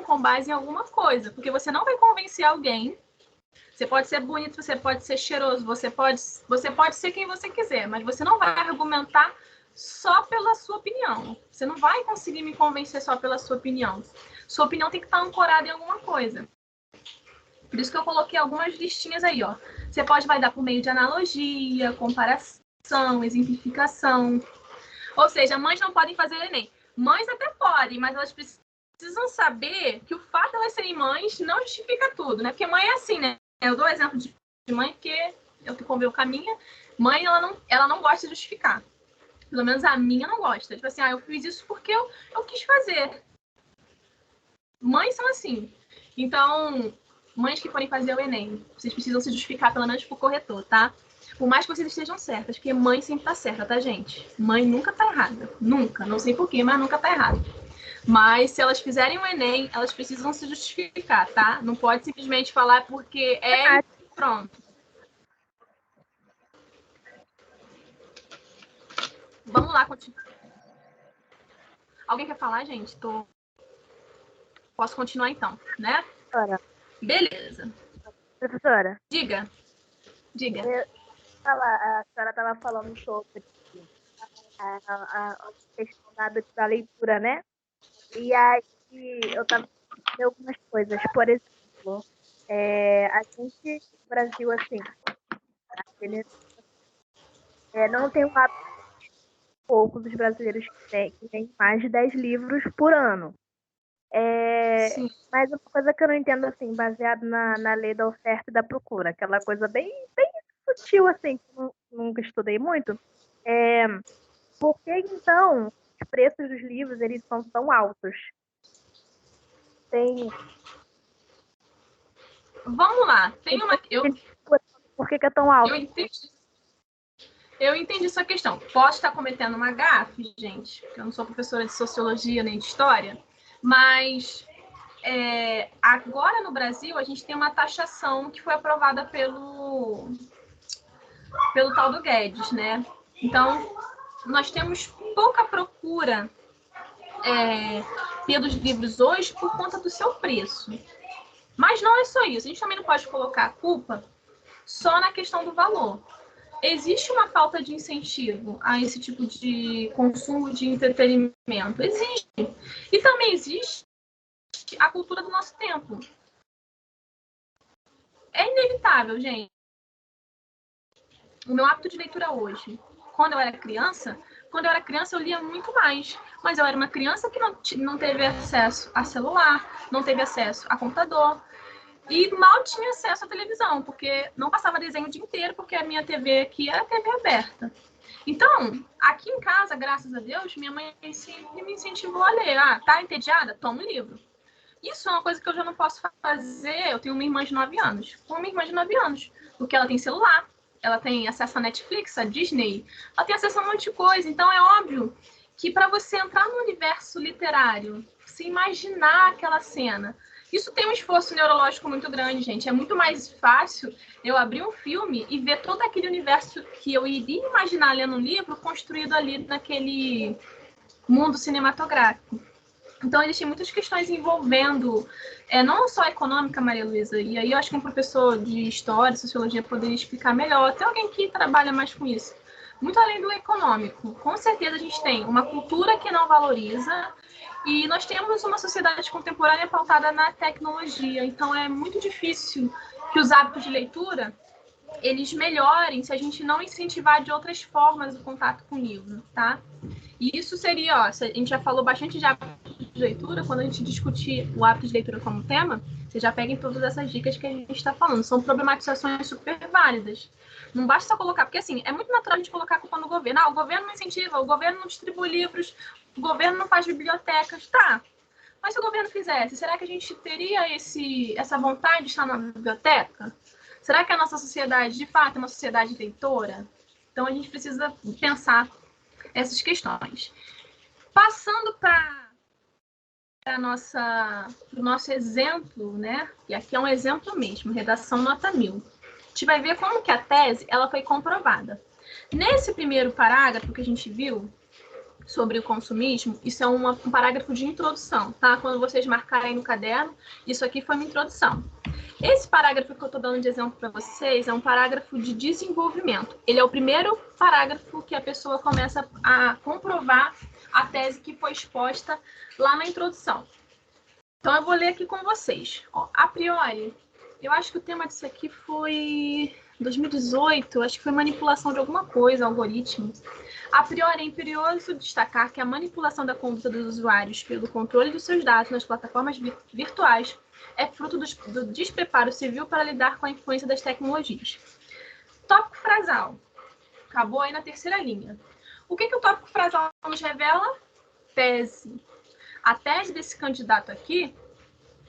com base em alguma coisa, porque você não vai convencer alguém. Você pode ser bonito, você pode ser cheiroso, você pode ser quem você quiser, mas você não vai argumentar só pela sua opinião. Você não vai conseguir me convencer só pela sua opinião. Sua opinião tem que estar ancorada em alguma coisa. Por isso que eu coloquei algumas listinhas aí, ó. Você pode validar por meio de analogia, comparação, exemplificação. Ou seja, mães não podem fazer Enem. Mães até podem, mas elas precisam saber que o fato de elas serem mães não justifica tudo, né? Porque mãe é assim, né? Eu dou exemplo de mãe porque eu convivo com a minha. Mãe, ela não gosta de justificar. Pelo menos a minha não gosta. Tipo assim, eu fiz isso porque eu quis fazer. Mães são assim. Então, mães que forem fazer o Enem, vocês precisam se justificar pelo menos pro corretor, tá? Por mais que vocês estejam certas, porque mãe sempre tá certa, tá, gente? Mãe nunca tá errada. Nunca. Não sei porquê, mas nunca tá errada. Mas se elas fizerem o Enem, elas precisam se justificar, tá? Não pode simplesmente falar porque é e pronto. Vamos lá, continuar. Alguém quer falar, gente? Posso continuar então, né? Professora. Beleza. Professora. Diga. A senhora estava falando sobre a questão da leitura, né? E aí eu estava pensando em algumas coisas. Por exemplo, a gente no Brasil, assim, não tem um hábito, poucos dos brasileiros que têm mais de 10 livros por ano. Sim. Mas uma coisa que eu não entendo, assim, baseado na lei da oferta e da procura, aquela coisa bem sutil, assim, que eu nunca estudei muito, por que, então, os preços dos livros, eles são tão altos? Vamos lá. Tem uma... Por que é tão alto? Eu entendi sua questão. Posso estar cometendo uma gafe, gente, porque eu não sou professora de sociologia nem de história, mas agora no Brasil a gente tem uma taxação que foi aprovada pelo tal do Guedes, né? Então, nós temos pouca procura pelos livros hoje por conta do seu preço. Mas não é só isso. A gente também não pode colocar a culpa só na questão do valor. Existe uma falta de incentivo a esse tipo de consumo de entretenimento? Existe. E também existe a cultura do nosso tempo. É inevitável, gente. O meu hábito de leitura hoje, quando eu era criança eu lia muito mais. Mas eu era uma criança que não teve acesso a celular, não teve acesso a computador. E mal tinha acesso à televisão, porque não passava desenho o dia inteiro, porque a minha TV aqui era TV aberta. Então, aqui em casa, graças a Deus, minha mãe sempre me incentivou a ler. Tá entediada? Toma um livro. Isso é uma coisa que eu já não posso fazer. Eu tenho uma irmã de 9 anos. Com uma irmã de 9 anos. Porque ela tem celular, ela tem acesso à Netflix, à Disney, ela tem acesso a um monte de coisa. Então, é óbvio que para você entrar no universo literário, você imaginar aquela cena, isso tem um esforço neurológico muito grande, gente. É muito mais fácil eu abrir um filme e ver todo aquele universo que eu iria imaginar lendo um livro construído ali naquele mundo cinematográfico. Então, existem muitas questões envolvendo, não só a econômica, Maria Luísa, e aí eu acho que um professor de história, sociologia poderia explicar melhor, até alguém que trabalha mais com isso. Muito além do econômico. Com certeza a gente tem uma cultura que não valoriza e nós temos uma sociedade contemporânea pautada na tecnologia. Então, é muito difícil que os hábitos de leitura eles melhorem se a gente não incentivar de outras formas o contato com o livro, tá? E isso seria, a gente já falou bastante de hábito de leitura, quando a gente discutir o hábito de leitura como tema, vocês já peguem todas essas dicas que a gente está falando. São problematizações super válidas. Não basta só colocar, porque assim, é muito natural a gente colocar a culpa no governo. O governo não incentiva, o governo não distribui livros, o governo não faz bibliotecas. Tá, mas se o governo fizesse, será que a gente teria essa vontade de estar na biblioteca? Será que a nossa sociedade, de fato, é uma sociedade leitora? Então, a gente precisa pensar essas questões. Passando para o nosso exemplo, né? E aqui é um exemplo mesmo, redação nota 1000. A gente vai ver como que a tese ela foi comprovada. Nesse primeiro parágrafo que a gente viu sobre o consumismo, isso é um parágrafo de introdução, tá? Quando vocês marcarem no caderno, isso aqui foi uma introdução. Esse parágrafo que eu estou dando de exemplo para vocês é um parágrafo de desenvolvimento. Ele é o primeiro parágrafo que a pessoa começa a comprovar a tese que foi exposta lá na introdução. Então, eu vou ler aqui com vocês. A priori, eu acho que o tema disso aqui foi 2018, acho que foi manipulação de alguma coisa, algoritmo. A priori, é imperioso destacar que a manipulação da conduta dos usuários pelo controle dos seus dados nas plataformas virtuais é fruto do despreparo civil para lidar com a influência das tecnologias. Tópico frasal. Acabou aí na terceira linha. O que o tópico frasal nos revela? Tese. A tese desse candidato aqui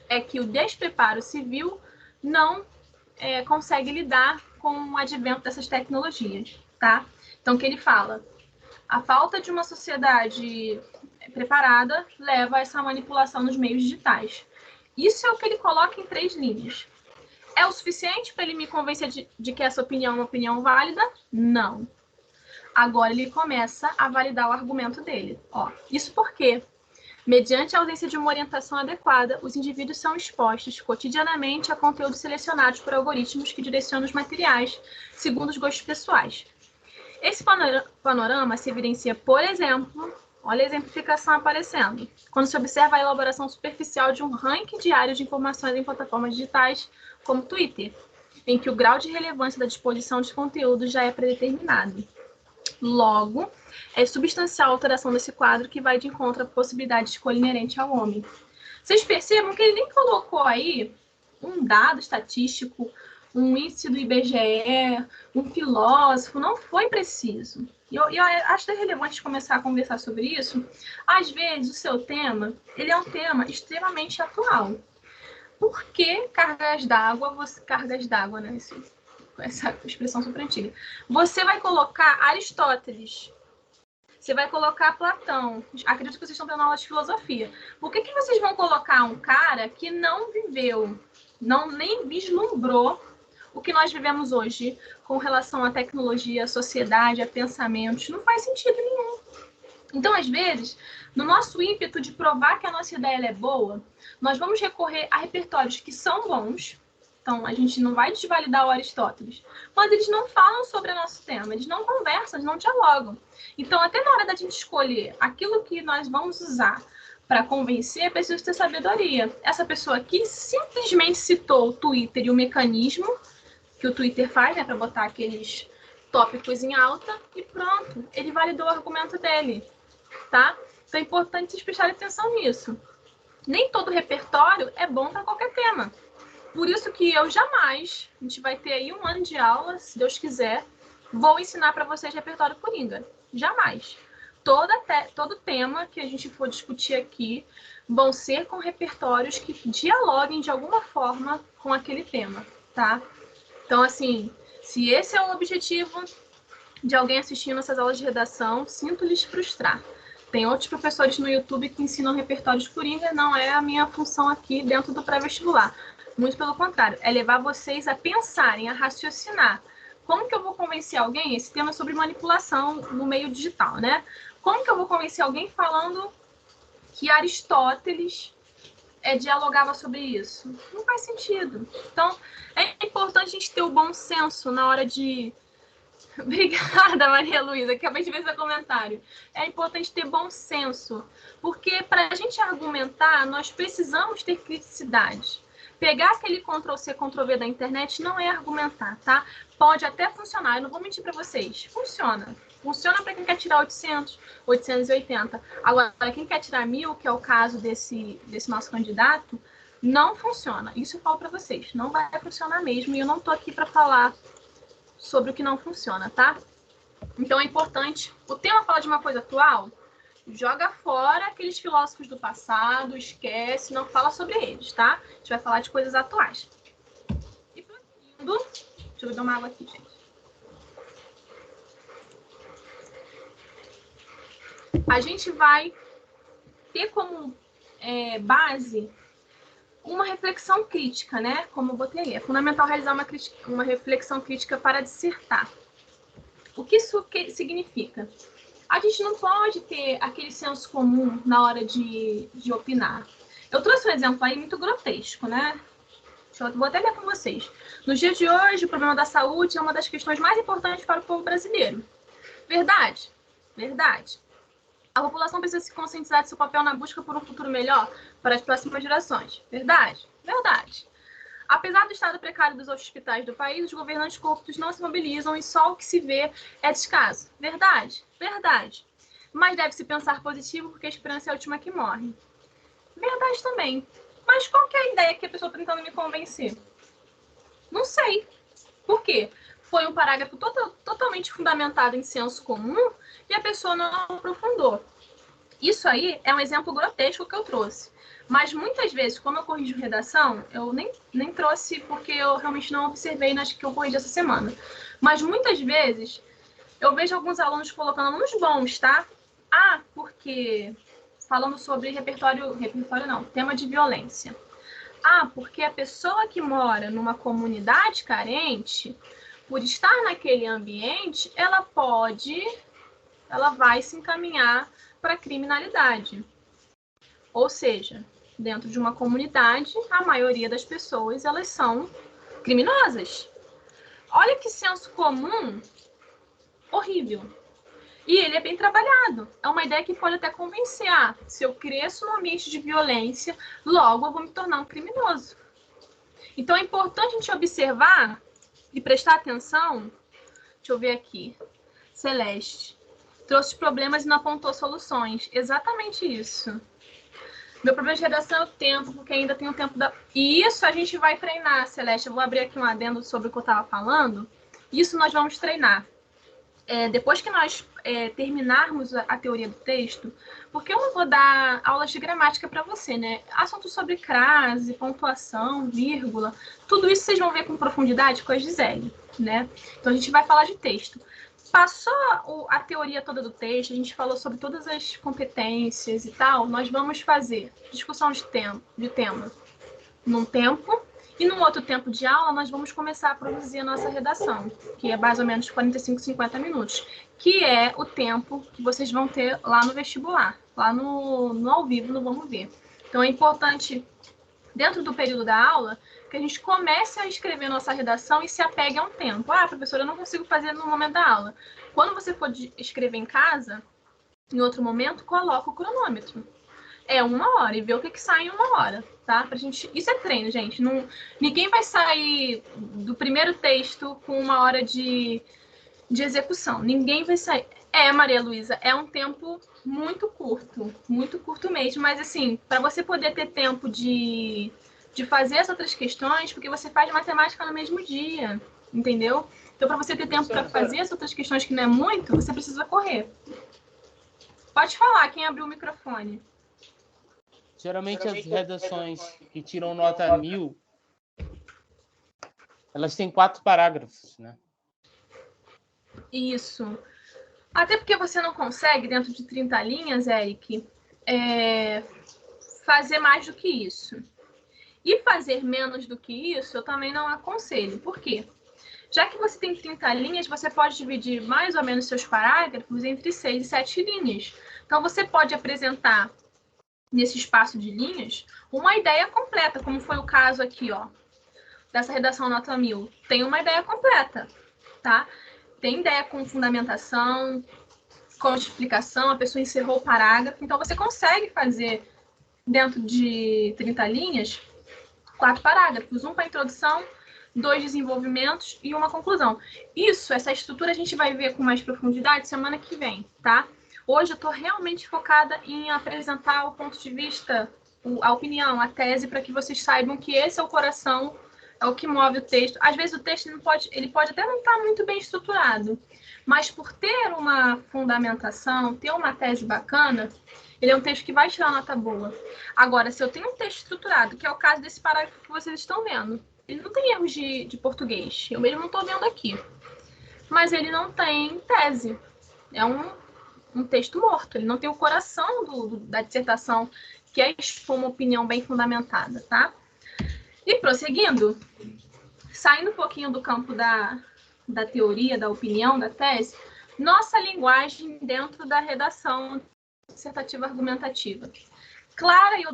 é que o despreparo civil não consegue lidar com o advento dessas tecnologias, tá? Então, o que ele fala? A falta de uma sociedade preparada leva a essa manipulação nos meios digitais. Isso é o que ele coloca em 3 linhas. É o suficiente para ele me convencer de que essa opinião é uma opinião válida? Não. Agora ele começa a validar o argumento dele. Isso porque, mediante a ausência de uma orientação adequada, os indivíduos são expostos cotidianamente a conteúdos selecionados por algoritmos que direcionam os materiais segundo os gostos pessoais. Esse panorama se evidencia, por exemplo, olha a exemplificação aparecendo, quando se observa a elaboração superficial de um ranking diário de informações em plataformas digitais como Twitter, em que o grau de relevância da disposição de conteúdo já é predeterminado. Logo, é substancial a alteração desse quadro que vai de encontro à possibilidade de escolha inerente ao homem. Vocês percebam que ele nem colocou aí um dado estatístico, um índice do IBGE, um filósofo, não foi preciso. Eu acho relevante começar a conversar sobre isso. Às vezes, o seu tema, ele é um tema extremamente atual. Por que cargas d'água, né? Essa expressão super antiga. Você vai colocar Aristóteles, você vai colocar Platão. Acredito que vocês estão tendo aula de filosofia. Por que vocês vão colocar um cara que não viveu, nem vislumbrou o que nós vivemos hoje com relação à tecnologia, à sociedade, a pensamentos? Não faz sentido nenhum. Então, às vezes, no nosso ímpeto de provar que a nossa ideia é boa, nós vamos recorrer a repertórios que são bons. Então, a gente não vai desvalidar o Aristóteles, mas eles não falam sobre o nosso tema, eles não conversam, eles não dialogam. Então, até na hora da gente escolher aquilo que nós vamos usar para convencer, é preciso ter sabedoria. Essa pessoa aqui simplesmente citou o Twitter e o mecanismo que o Twitter faz, né, para botar aqueles tópicos em alta, e pronto, ele validou o argumento dele, tá? Então é importante vocês prestarem atenção nisso. Nem todo repertório é bom para qualquer tema. Por isso que eu jamais, a gente vai ter aí 1 ano de aula, se Deus quiser, vou ensinar para vocês repertório coringa. Jamais. Todo tema que a gente for discutir aqui vão ser com repertórios que dialoguem de alguma forma com aquele tema, tá? Então, assim, se esse é o objetivo de alguém assistindo essas aulas de redação, sinto lhes frustrar. Tem outros professores no YouTube que ensinam repertórios coringa, não é a minha função aqui dentro do pré-vestibular. Muito pelo contrário, é levar vocês a pensarem, a raciocinar. Como que eu vou convencer alguém? Esse tema é sobre manipulação no meio digital, né? Como que eu vou convencer alguém falando que Aristóteles dialogava sobre isso? Não faz sentido. Então, é importante a gente ter o bom senso na hora de... Obrigada, Maria Luísa, acabei de ver seu comentário. É importante ter bom senso, porque para a gente argumentar, nós precisamos ter criticidade. Pegar aquele Ctrl-C, Ctrl-V da internet não é argumentar, tá? Pode até funcionar, eu não vou mentir para vocês. Funciona. Funciona para quem quer tirar 800, 880. Agora, quem quer tirar 1000, que é o caso desse nosso candidato, não funciona. Isso eu falo para vocês. Não vai funcionar mesmo, e eu não estou aqui para falar sobre o que não funciona, tá? Então é importante. O tema fala de uma coisa atual, joga fora aqueles filósofos do passado, esquece, não fala sobre eles, tá? A gente vai falar de coisas atuais. E prosseguindo, deixa eu beber uma água aqui, gente. A gente vai ter como base uma reflexão crítica, né? Como eu botei aí. É fundamental realizar uma reflexão crítica para dissertar. O que isso significa? A gente não pode ter aquele senso comum na hora de opinar. Eu trouxe um exemplo aí muito grotesco, né? Vou até ler com vocês. Nos dias de hoje, o problema da saúde é uma das questões mais importantes para o povo brasileiro. Verdade? Verdade. A população precisa se conscientizar de seu papel na busca por um futuro melhor para as próximas gerações. Verdade? Verdade. Apesar do estado precário dos hospitais do país, os governantes corruptos não se mobilizam e só o que se vê é descaso. Verdade? Verdade. Mas deve-se pensar positivo porque a esperança é a última que morre. Verdade também. Mas qual que é a ideia que a pessoa está tentando me convencer? Não sei. Por quê? Foi um parágrafo totalmente fundamentado em senso comum e a pessoa não aprofundou. Isso aí é um exemplo grotesco que eu trouxe. Mas muitas vezes, como eu corrijo redação, eu nem trouxe porque eu realmente não observei nas que eu corrigi essa semana. Mas muitas vezes eu vejo alguns alunos colocando alunos bons, tá? Ah, porque falando sobre repertório não, tema de violência. Ah, porque a pessoa que mora numa comunidade carente, por estar naquele ambiente, ela vai se encaminhar para a criminalidade. Ou seja, dentro de uma comunidade, a maioria das pessoas, elas são criminosas. Olha que senso comum horrível. E ele é bem trabalhado. É uma ideia que pode até convencer. Ah, se eu cresço num ambiente de violência, logo eu vou me tornar um criminoso. Então é importante a gente observar e prestar atenção. Deixa eu ver aqui. Celeste. Trouxe problemas e não apontou soluções. Exatamente isso. Meu problema de redação é o tempo, porque ainda tem o tempo da... E isso a gente vai treinar, Celeste. Eu vou abrir aqui um adendo sobre o que eu estava falando. Isso nós vamos treinar. Depois que nós terminarmos a teoria do texto, porque eu não vou dar aulas de gramática para você, né? Assuntos sobre crase, pontuação, vírgula, tudo isso vocês vão ver com profundidade com a Gisele, né? Então a gente vai falar de texto. Passou a teoria toda do texto, a gente falou sobre todas as competências e tal, nós vamos fazer discussão de tema num tempo, e num outro tempo de aula nós vamos começar a produzir a nossa redação, que é mais ou menos 45, 50 minutos, que é o tempo que vocês vão ter lá no vestibular, lá no ao vivo, no Vamos Ver. Então é importante, dentro do período da aula, que a gente comece a escrever nossa redação e se apegue a um tempo. Ah, professora, eu não consigo fazer no momento da aula. Quando você for escrever em casa, em outro momento, coloca o cronômetro. É 1 hora e vê o que sai em 1 hora, tá? Pra gente... Isso é treino, gente. Ninguém vai sair do primeiro texto com 1 hora de execução. Ninguém vai sair. Maria Luísa, é um tempo muito curto mesmo, mas assim, para você poder ter tempo de fazer as outras questões, porque você faz matemática no mesmo dia, entendeu? Então, para você ter tempo para fazer as outras questões, que não é muito, você precisa correr. Pode falar, quem abriu o microfone. Geralmente as redações que tiram nota 1000, elas têm 4 parágrafos, né? Isso. Até porque você não consegue, dentro de 30 linhas, Eric, fazer mais do que isso. E fazer menos do que isso, eu também não aconselho. Por quê? Já que você tem 30 linhas, você pode dividir mais ou menos seus parágrafos entre 6 e 7 linhas. Então, você pode apresentar, nesse espaço de linhas, uma ideia completa, como foi o caso aqui, ó, dessa redação nota 1000. Tem uma ideia completa, tá? Tem ideia com fundamentação, com explicação, a pessoa encerrou o parágrafo. Então, você consegue fazer, dentro de 30 linhas, 4 parágrafos. Um para introdução, 2 desenvolvimentos e uma conclusão. Essa estrutura a gente vai ver com mais profundidade semana que vem, tá? Hoje eu estou realmente focada em apresentar o ponto de vista, a opinião, a tese, para que vocês saibam que esse é o coração, é o que move o texto. Às vezes o texto ele pode até não estar muito bem estruturado, mas por ter uma fundamentação, ter uma tese bacana, ele é um texto que vai tirar nota boa. Agora, se eu tenho um texto estruturado, que é o caso desse parágrafo que vocês estão vendo, ele não tem erros de português, eu mesmo não estou vendo aqui, mas ele não tem tese. É um texto morto, ele não tem o coração da dissertação, que é expor uma opinião bem fundamentada, tá? E prosseguindo, saindo um pouquinho do campo da teoria, da opinião, da tese, nossa linguagem dentro da redação dissertativa argumentativa. Clara e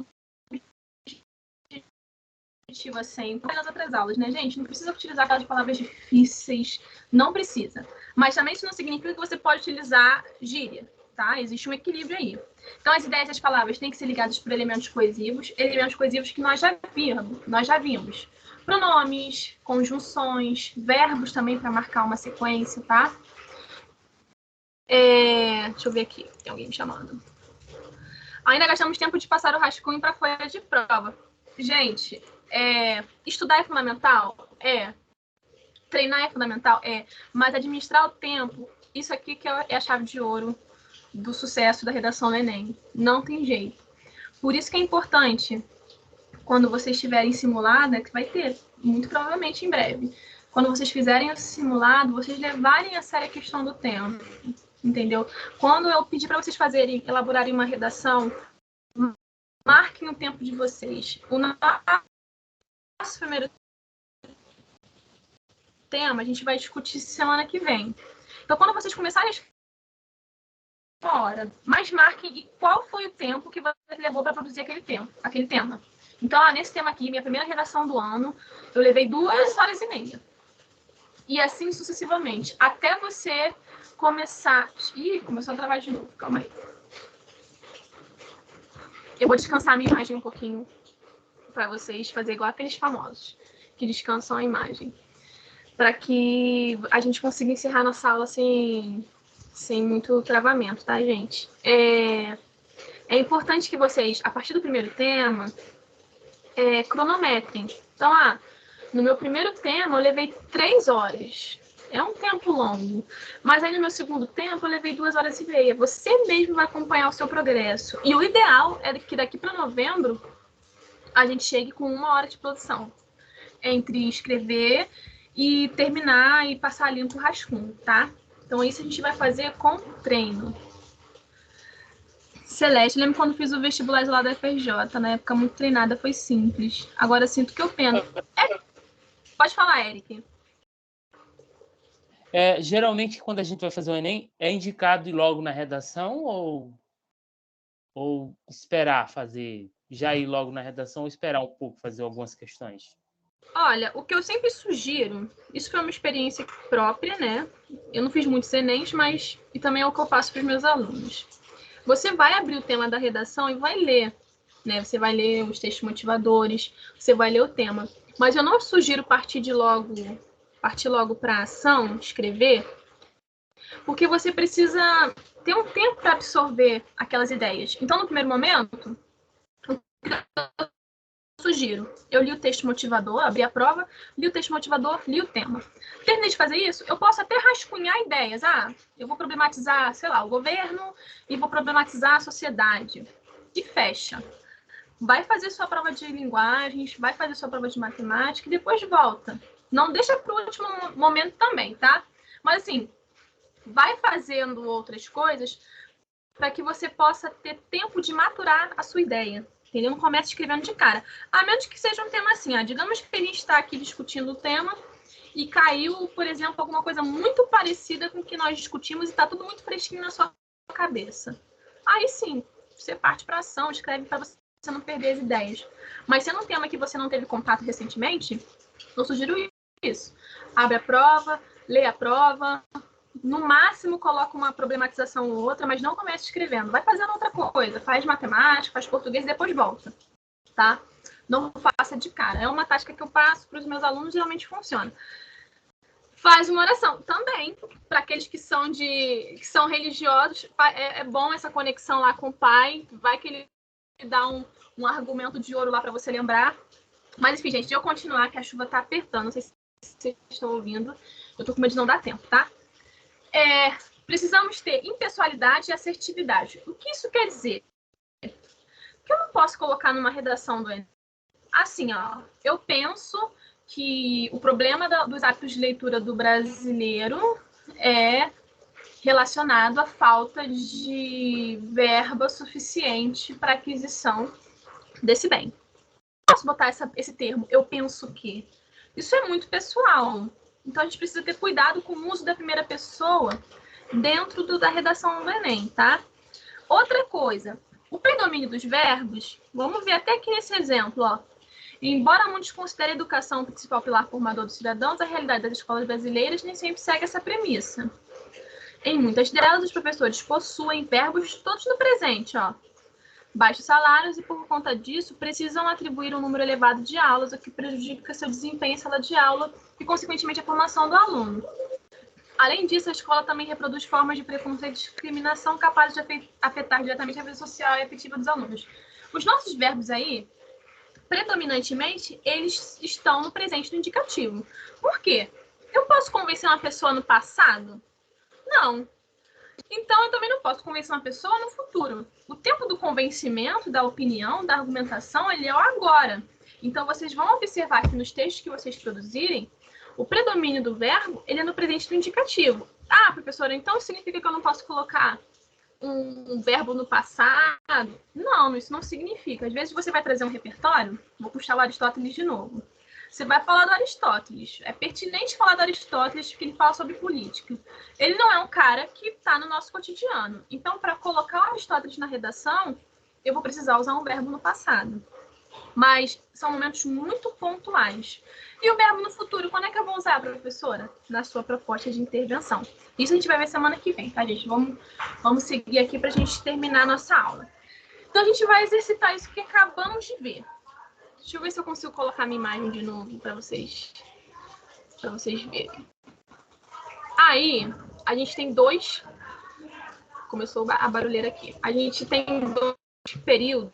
objetiva sempre nas outras aulas, né, gente? Não precisa utilizar aquelas palavras difíceis, não precisa. Mas também isso não significa que você pode utilizar gíria, tá? Existe um equilíbrio aí. Então, as ideias e as palavras têm que ser ligadas por elementos coesivos que nós já vimos. Pronomes, conjunções, verbos também para marcar uma sequência, tá? Deixa eu ver aqui, tem alguém me chamando. Ainda gastamos tempo de passar o rascunho para a folha de prova. Gente, estudar é fundamental? Treinar é fundamental? Mas administrar o tempo, isso aqui que é a chave de ouro do sucesso da redação do Enem. Não tem jeito. Por isso que é importante, quando vocês tiverem simulada, que vai ter, muito provavelmente em breve, quando vocês fizerem o simulado, vocês levarem a sério a questão do tempo, entendeu? Quando eu pedir para vocês elaborarem uma redação, marquem o tempo de vocês. O nosso primeiro tema, a gente vai discutir semana que vem. Então, quando vocês começarem a escrever uma hora, mas marquem qual foi o tempo que você levou para produzir aquele tema. Então, nesse tema aqui, minha primeira redação do ano, eu levei 2 horas e meia. E assim sucessivamente, até você começar... Ih, começou a travar de novo, calma aí. Eu vou descansar a minha imagem um pouquinho para vocês fazer igual aqueles famosos, que descansam a imagem. Para que a gente consiga encerrar nossa aula sem muito travamento, tá, gente? É importante que vocês, a partir do primeiro tema, cronometrem. Então, no meu primeiro tema, eu levei 3 horas. É um tempo longo. Mas aí, no meu segundo tempo, eu levei 2 horas e meia. Você mesmo vai acompanhar o seu progresso. E o ideal é que daqui para novembro, a gente chegue com 1 hora de produção. Entre escrever e terminar e passar limpo o rascunho, tá? Então, isso a gente vai fazer com treino. Celeste, lembro quando fiz o vestibular lá da FRJ, na época muito treinada, foi simples. Agora sinto que eu penso. Pode falar, Eric. Geralmente, quando a gente vai fazer o Enem, é indicado ir logo na redação ou esperar fazer, já ir logo na redação ou esperar um pouco fazer algumas questões? Olha, o que eu sempre sugiro, isso foi uma experiência própria, né? Eu não fiz muitos Enems, mas e também é o que eu passo para os meus alunos. Você vai abrir o tema da redação e vai ler, né? Você vai ler os textos motivadores, você vai ler o tema. Mas eu não sugiro partir logo para a ação, escrever, porque você precisa ter um tempo para absorver aquelas ideias. Então, no primeiro momento, sugiro. Eu li o texto motivador, abri a prova, li o texto motivador, li o tema. Terminei de fazer isso, eu posso até rascunhar ideias. Eu vou problematizar, sei lá, o governo e vou problematizar a sociedade. E fecha. Vai fazer sua prova de linguagens, vai fazer sua prova de matemática e depois volta. Não deixa para o último momento também, tá? Mas assim, vai fazendo outras coisas para que você possa ter tempo de maturar a sua ideia. Entendeu? Não comece escrevendo de cara. A menos que seja um tema assim, digamos que a gente está aqui discutindo o tema e caiu, por exemplo, alguma coisa muito parecida com o que nós discutimos e está tudo muito fresquinho na sua cabeça. Aí sim, você parte para ação, escreve para você não perder as ideias. Mas se é um tema que você não teve contato recentemente, eu sugiro isso. Abre a prova, lê a prova, no máximo coloca uma problematização ou outra, mas não comece escrevendo. Vai fazendo outra coisa, faz matemática, faz português e depois volta, tá? Não faça de cara. É uma tática que eu passo para os meus alunos, geralmente funciona. Faz uma oração também, para aqueles que são religiosos, é bom essa conexão lá com o pai, vai que ele dá um argumento de ouro lá para você lembrar. Mas enfim, gente, deixa eu continuar, que a chuva tá apertando, não sei se vocês estão ouvindo, eu tô com medo de não dar tempo, tá? Precisamos ter impessoalidade e assertividade. O que isso quer dizer? Que eu não posso colocar numa redação do Enem. Assim, eu penso que o problema dos hábitos de leitura do brasileiro é relacionado à falta de verba suficiente para aquisição desse bem. Eu posso botar esse termo, eu penso que. Isso é muito pessoal. Então, a gente precisa ter cuidado com o uso da primeira pessoa dentro da redação do Enem, tá? Outra coisa, o predomínio dos verbos, vamos ver até aqui nesse exemplo, Embora muitos considerem a educação o principal pilar formador dos cidadãos, a realidade das escolas brasileiras nem sempre segue essa premissa. Em muitas delas, os professores possuem verbos todos no presente, baixos salários e, por conta disso, precisam atribuir um número elevado de aulas, o que prejudica seu desempenho em sala de aula e, consequentemente, a formação do aluno. Além disso, a escola também reproduz formas de preconceito e discriminação capazes de afetar diretamente a vida social e afetiva dos alunos. Os nossos verbos aí, predominantemente, eles estão no presente do indicativo. Por quê? Eu posso convencer uma pessoa no passado? Não. Então, eu também não posso convencer uma pessoa no futuro. O tempo do convencimento, da opinião, da argumentação, ele é o agora. Então, vocês vão observar que nos textos que vocês produzirem, o predomínio do verbo, ele é no presente do indicativo. Ah, professora, então significa que eu não posso colocar um verbo no passado? Não, isso não significa. Às vezes você vai trazer um repertório, vou puxar o Aristóteles de novo. Você vai falar do Aristóteles. É pertinente falar do Aristóteles porque ele fala sobre política. Ele não é um cara que está no nosso cotidiano. Então, para colocar o Aristóteles na redação, eu vou precisar usar um verbo no passado. Mas são momentos muito pontuais. E o verbo no futuro, quando é que eu vou usar, professora? Na sua proposta de intervenção. Isso a gente vai ver semana que vem, tá, gente? Vamos seguir aqui para a gente terminar a nossa aula. Então, a gente vai exercitar isso que acabamos de ver. Deixa eu ver se eu consigo colocar minha imagem de novo para vocês verem. Aí, a gente tem dois... Começou a barulheira aqui. A gente tem dois períodos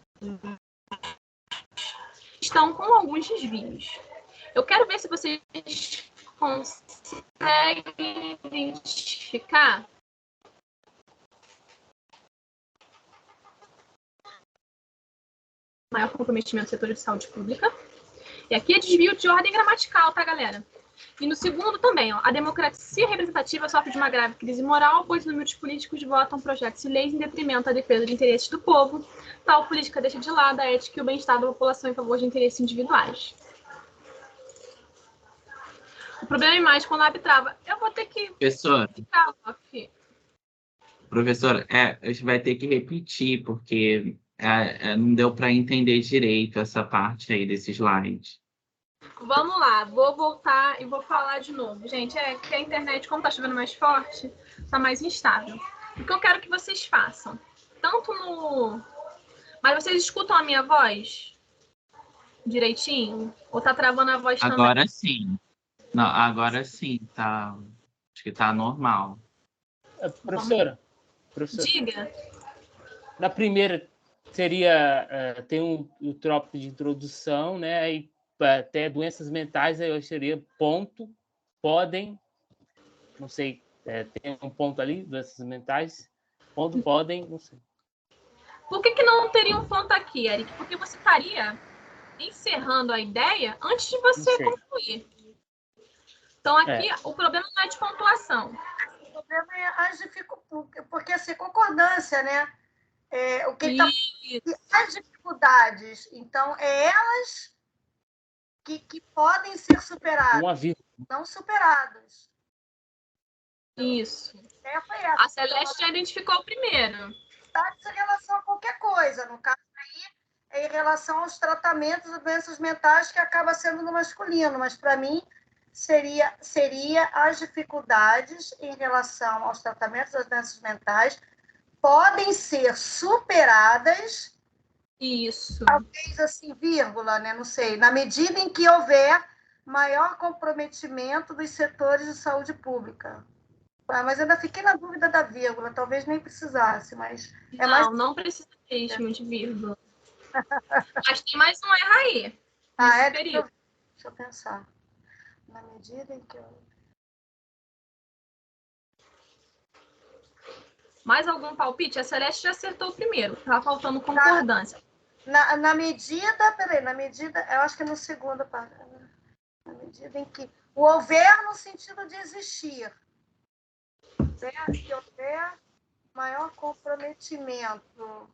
que estão com alguns desvios. Eu quero ver se vocês conseguem identificar maior comprometimento do setor de saúde pública. E aqui é desvio de ordem gramatical, tá, galera? E no segundo também, ó, a democracia representativa sofre de uma grave crise moral, pois inúmeros políticos votam projetos de leis em detrimento da defesa de interesses do povo. Tal política deixa de lado a ética e o bem-estar da população em favor de interesses individuais. O problema é mais quando a AB trava. Eu vou ter que... Professora, a gente vai ter que repetir, porque não deu para entender direito essa parte aí desse slide. Vamos lá, vou voltar e vou falar de novo. Gente, que a internet, como tá chovendo mais forte, tá mais instável. O que eu quero que vocês façam, tanto no... Mas vocês escutam a minha voz direitinho? Ou tá travando a voz também? Agora sim. Não, agora sim, tá. Acho que tá normal. Professora. Diga. Na primeira seria tem um tópico de introdução, né? E até doenças mentais aí seria ponto, podem, não sei, tem um ponto ali, doenças mentais, ponto, podem, não sei. Por que não teria um ponto aqui, Eric? Porque você estaria encerrando a ideia antes de você concluir. Então, aqui, o problema não é de pontuação. O problema é as dificuldades, porque assim, concordância, né? O que as dificuldades, então, elas que podem ser superadas, não superadas. Isso. A Celeste já identificou o primeiro. Em relação a qualquer coisa, no caso aí, é em relação aos tratamentos de doenças mentais, que acaba sendo no masculino, mas para mim seria as dificuldades em relação aos tratamentos das doenças mentais podem ser superadas. Isso. Talvez assim, vírgula, né? Não sei, na medida em que houver maior comprometimento dos setores de saúde pública. Mas ainda fiquei na dúvida da vírgula, talvez nem precisasse, mas... Não precisa mesmo de vírgula. Mas tem mais um erro aí. Deixa eu pensar. Na medida em que eu... Mais algum palpite? A Celeste já acertou o primeiro. Tá faltando concordância. Na medida, eu acho que no segundo, na medida em que o houver no sentido de existir, que houver maior comprometimento.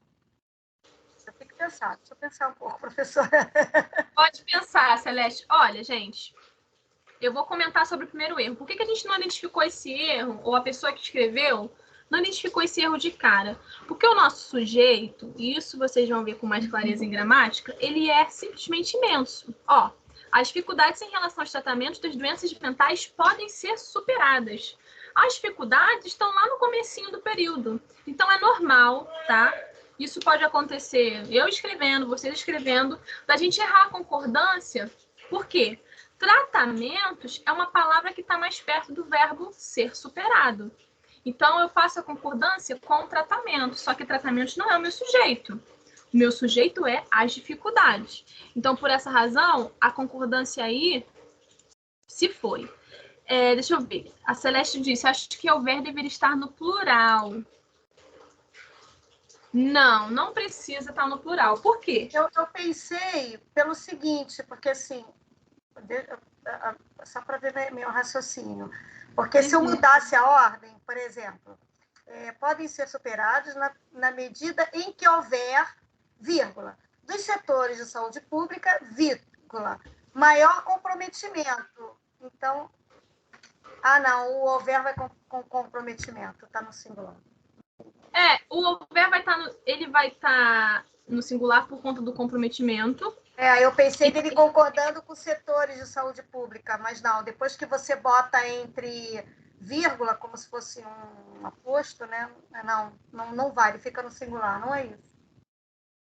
Eu tenho que pensar, deixa eu pensar um pouco, professora. Pode pensar, Celeste. Olha, gente, eu vou comentar sobre o primeiro erro. Por que a gente não identificou esse erro, ou a pessoa que escreveu não identificou esse erro de cara? Porque o nosso sujeito, e isso vocês vão ver com mais clareza em gramática, ele é simplesmente imenso. Ó, as dificuldades em relação aos tratamentos das doenças mentais podem ser superadas. As dificuldades estão lá no comecinho do período. Então, é normal, tá? Isso pode acontecer eu escrevendo, vocês escrevendo, da gente errar a concordância. Por quê? Tratamentos é uma palavra que está mais perto do verbo ser superado. Então, eu faço a concordância com tratamento, só que tratamentos não é o meu sujeito. O meu sujeito é as dificuldades. Então, por essa razão, a concordância aí se foi. Deixa eu ver. A Celeste disse, acho que houver deveria estar no plural. Não, não precisa estar no plural. Por quê? Eu pensei pelo seguinte, porque assim, só para ver meu raciocínio, porque se eu mudasse a ordem, por exemplo, podem ser superados na medida em que houver, vírgula, dos setores de saúde pública, vírgula, maior comprometimento. Então, não, o houver vai com comprometimento, está no singular. O houver vai estar no singular por conta do comprometimento. Eu pensei dele concordando com os setores de saúde pública, mas não, depois que você bota entre vírgula, como se fosse um aposto, né? Não vai, ele fica no singular, não é isso?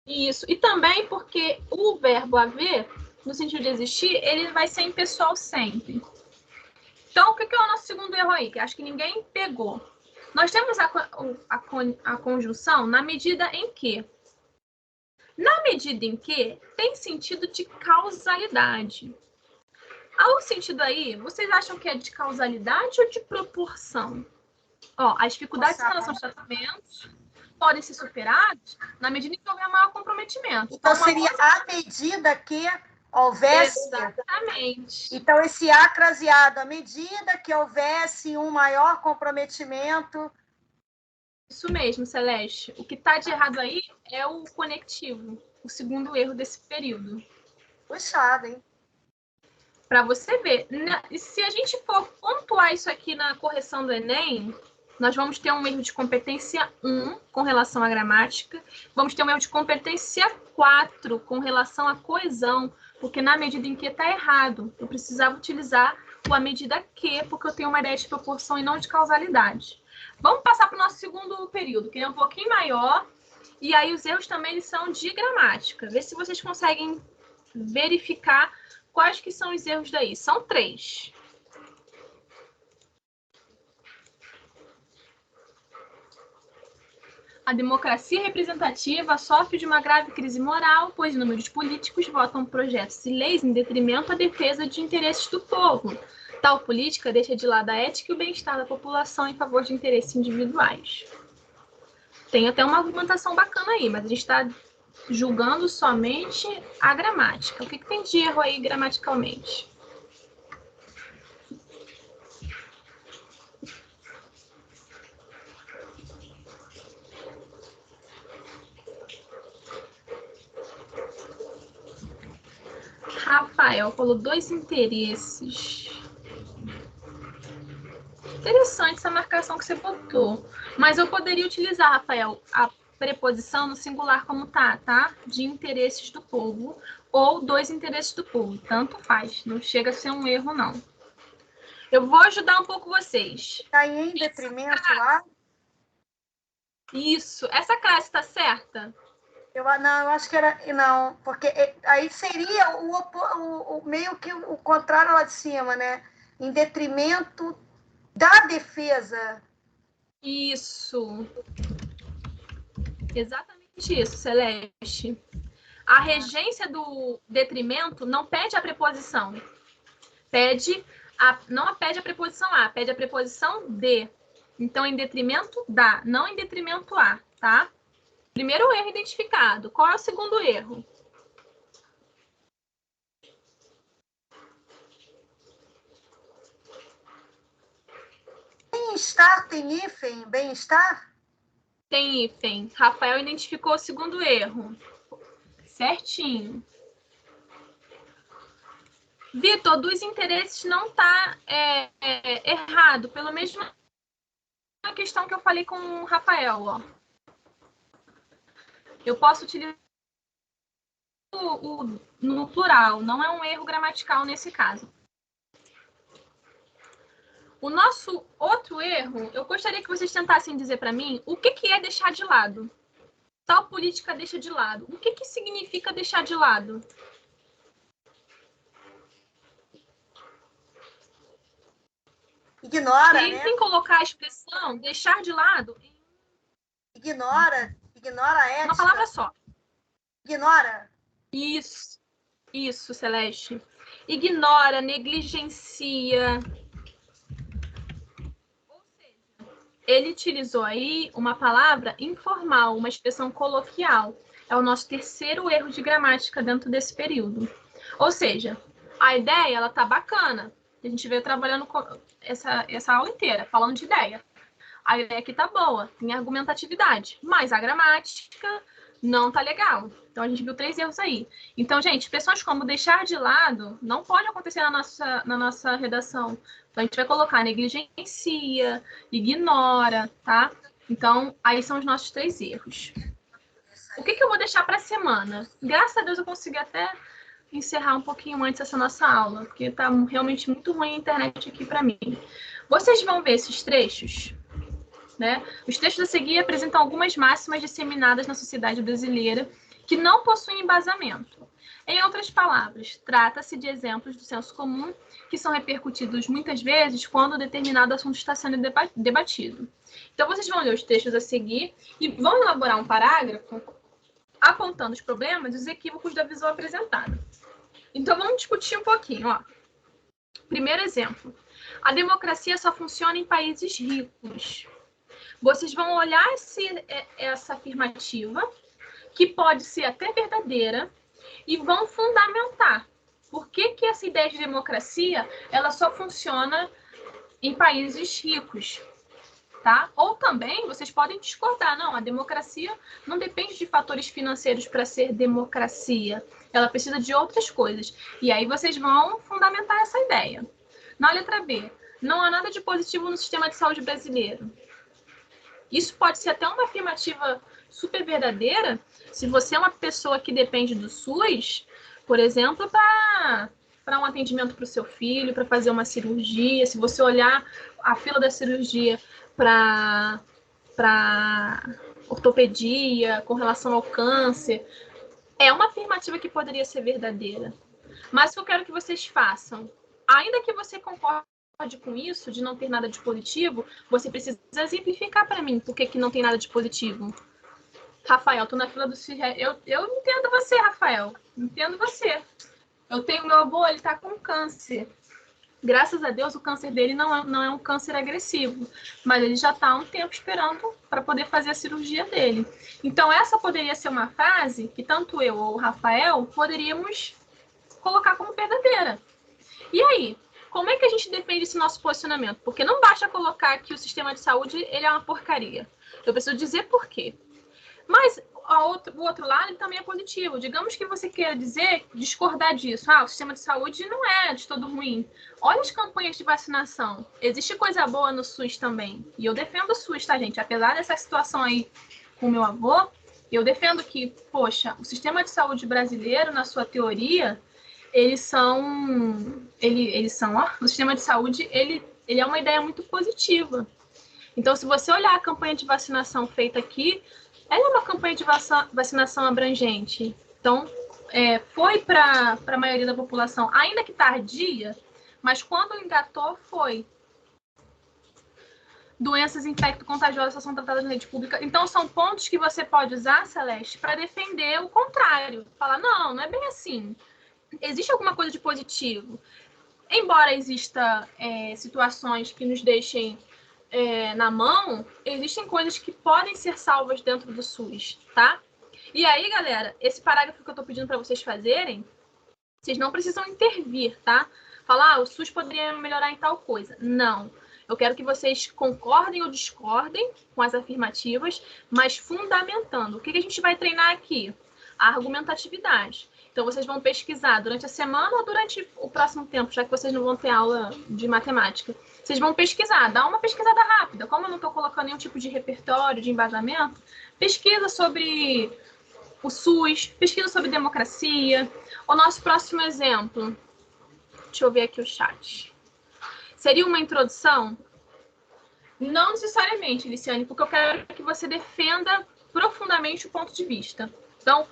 Isso, e também porque o verbo haver, no sentido de existir, ele vai ser impessoal sempre. Então, o que é o nosso segundo erro aí? Que acho que ninguém pegou. Nós temos a conjunção na medida em que. Na medida em que tem sentido de causalidade. O sentido aí, vocês acham que é de causalidade ou de proporção? As dificuldades em relação aos tratamentos podem ser superadas na medida em que houver maior comprometimento. Então, seria à medida que houvesse... Exatamente. Então, esse A craseado, à medida que houvesse um maior comprometimento... Isso mesmo, Celeste. O que está de errado aí é o conectivo, o segundo erro desse período. Puxado, hein? Para você ver, se a gente for pontuar isso aqui na correção do Enem, nós vamos ter um erro de competência 1 com relação à gramática, vamos ter um erro de competência 4 com relação à coesão, porque na medida em que está errado, eu precisava utilizar o à medida que, porque eu tenho uma ideia de proporção e não de causalidade. Vamos passar para o nosso segundo período, que é um pouquinho maior, e aí os erros também eles são de gramática. Vê se vocês conseguem verificar quais que são os erros daí. São 3. A democracia representativa sofre de uma grave crise moral, pois inúmeros políticos votam projetos e leis em detrimento da defesa de interesses do povo. Tal política deixa de lado a ética e o bem-estar da população em favor de interesses individuais. Tem até uma argumentação bacana aí, mas a gente está julgando somente a gramática. O que tem de erro aí gramaticalmente? Rafael falou 2 interesses. Interessante essa marcação que você botou. Mas eu poderia utilizar, Rafael, a preposição no singular como tá? De interesses do povo ou 2 interesses do povo. Tanto faz. Não chega a ser um erro, não. Eu vou ajudar um pouco vocês. Está em detrimento lá? Isso. Essa classe está certa? Eu acho que era... Não, porque aí seria o meio que o contrário lá de cima, né? Em detrimento da defesa. Isso. Exatamente isso, Celeste. A regência do detrimento não pede a preposição. Não pede a preposição a, pede a preposição de. Então, em detrimento da, não em detrimento a, tá? Primeiro erro identificado. Qual é o segundo erro? Bem-estar tem hífen? Bem-estar? Tem hífen. Rafael identificou o segundo erro. Certinho. Vitor, dos interesses não está errado. Pelo menos na questão que eu falei com o Rafael. Ó. Eu posso utilizar no plural. Não é um erro gramatical nesse caso. O nosso outro erro, eu gostaria que vocês tentassem dizer para mim o que é deixar de lado. Tal política deixa de lado. O que significa deixar de lado? Ignora, né? Tentem colocar a expressão deixar de lado. Ignora a ética. Uma palavra só. Ignora. Isso, Celeste. Ignora, negligencia. ele utilizou aí uma palavra informal, uma expressão coloquial. É o nosso terceiro erro de gramática dentro desse período. Ou seja, a ideia, ela tá bacana. A gente veio trabalhando essa aula inteira, falando de ideia. A ideia aqui tá boa, tem argumentatividade, mas a gramática não tá legal. Então, a gente viu 3 erros aí. Então, gente, expressões como deixar de lado não pode acontecer na nossa redação. Então, a gente vai colocar negligencia, ignora, tá? Então, aí são os nossos 3 erros. O que eu vou deixar para a semana? Graças a Deus eu consegui até encerrar um pouquinho antes essa nossa aula, porque tá realmente muito ruim a internet aqui para mim. Vocês vão ver esses trechos, né? Os textos a seguir apresentam algumas máximas disseminadas na sociedade brasileira que não possuem embasamento. Em outras palavras, trata-se de exemplos do senso comum que são repercutidos muitas vezes quando determinado assunto está sendo debatido. Então, vocês vão ler os textos a seguir e vão elaborar um parágrafo apontando os problemas e os equívocos da visão apresentada. Então, vamos discutir um pouquinho. Ó. Primeiro exemplo. A democracia só funciona em países ricos. Vocês vão olhar essa afirmativa, que pode ser até verdadeira, e vão fundamentar por que essa ideia de democracia ela só funciona em países ricos. Tá? Ou também vocês podem discordar. Não, a democracia não depende de fatores financeiros para ser democracia. Ela precisa de outras coisas. E aí vocês vão fundamentar essa ideia. Na letra B, não há nada de positivo no sistema de saúde brasileiro. Isso pode ser até uma afirmativa super verdadeira se você é uma pessoa que depende do SUS, por exemplo, para um atendimento para o seu filho, para fazer uma cirurgia. Se você olhar a fila da cirurgia para ortopedia, com relação ao câncer, é uma afirmativa que poderia ser verdadeira. Mas o que eu quero que vocês façam, ainda que você concorde com isso, de não ter nada de positivo, você precisa exemplificar para mim por que não tem nada de positivo. Rafael, tô na fila do SUS. Eu entendo você, Rafael. Entendo você. Eu tenho meu avô, ele tá com câncer. Graças a Deus, o câncer dele não é um câncer agressivo, mas ele já está há um tempo esperando para poder fazer a cirurgia dele. Então, essa poderia ser uma frase que tanto eu ou o Rafael poderíamos colocar como verdadeira. E aí, como é que a gente defende esse nosso posicionamento? Porque não basta colocar que o sistema de saúde ele é uma porcaria. Eu preciso dizer por quê. Mas o outro lado ele também é positivo. Digamos que você queira discordar disso. O sistema de saúde não é de todo ruim. Olha as campanhas de vacinação. Existe coisa boa no SUS também. E eu defendo o SUS, tá, gente? Apesar dessa situação aí com o meu avô, eu defendo que, poxa, o sistema de saúde brasileiro, na sua teoria, o sistema de saúde, ele é uma ideia muito positiva. Então, se você olhar a campanha de vacinação feita aqui, ela é uma campanha de vacinação abrangente. Então, foi para a maioria da população, ainda que tardia, mas quando engatou, foi. Doenças infecto-contagiosas só são tratadas na rede pública. Então, são pontos que você pode usar, Celeste, para defender o contrário. Falar, não é bem assim. Existe alguma coisa de positivo. Embora exista situações que nos deixem na mão, existem coisas que podem ser salvas dentro do SUS, tá? E aí, galera, esse parágrafo que eu tô pedindo para vocês fazerem, vocês não precisam intervir, tá? Falar, o SUS poderia melhorar em tal coisa. Não. Eu quero que vocês concordem ou discordem com as afirmativas, mas fundamentando. O que a gente vai treinar aqui? A argumentatividade. Então, vocês vão pesquisar durante a semana ou durante o próximo tempo, já que vocês não vão ter aula de matemática. Vocês vão pesquisar, dá uma pesquisada rápida. Como eu não estou colocando nenhum tipo de repertório, de embasamento, pesquisa sobre o SUS, pesquisa sobre democracia. O nosso próximo exemplo, deixa eu ver aqui o chat. Seria uma introdução? Não necessariamente, Liciane, porque eu quero que você defenda profundamente o ponto de vista. Então,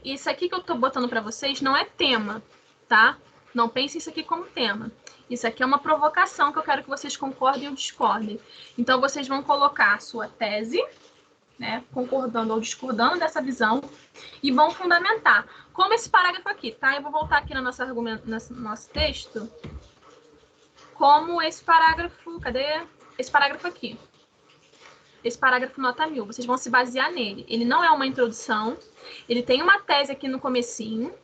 isso aqui que eu estou botando para vocês não é tema, tá? Não pensem isso aqui como tema. Isso aqui é uma provocação que eu quero que vocês concordem ou discordem. Então, vocês vão colocar a sua tese, né, concordando ou discordando dessa visão, e vão fundamentar. Como esse parágrafo aqui, tá? Eu vou voltar aqui no nosso texto. Como esse parágrafo, cadê? Esse parágrafo aqui. esse parágrafo nota 1000. Vocês vão se basear nele. Ele não é uma introdução, ele tem uma tese aqui no comecinho,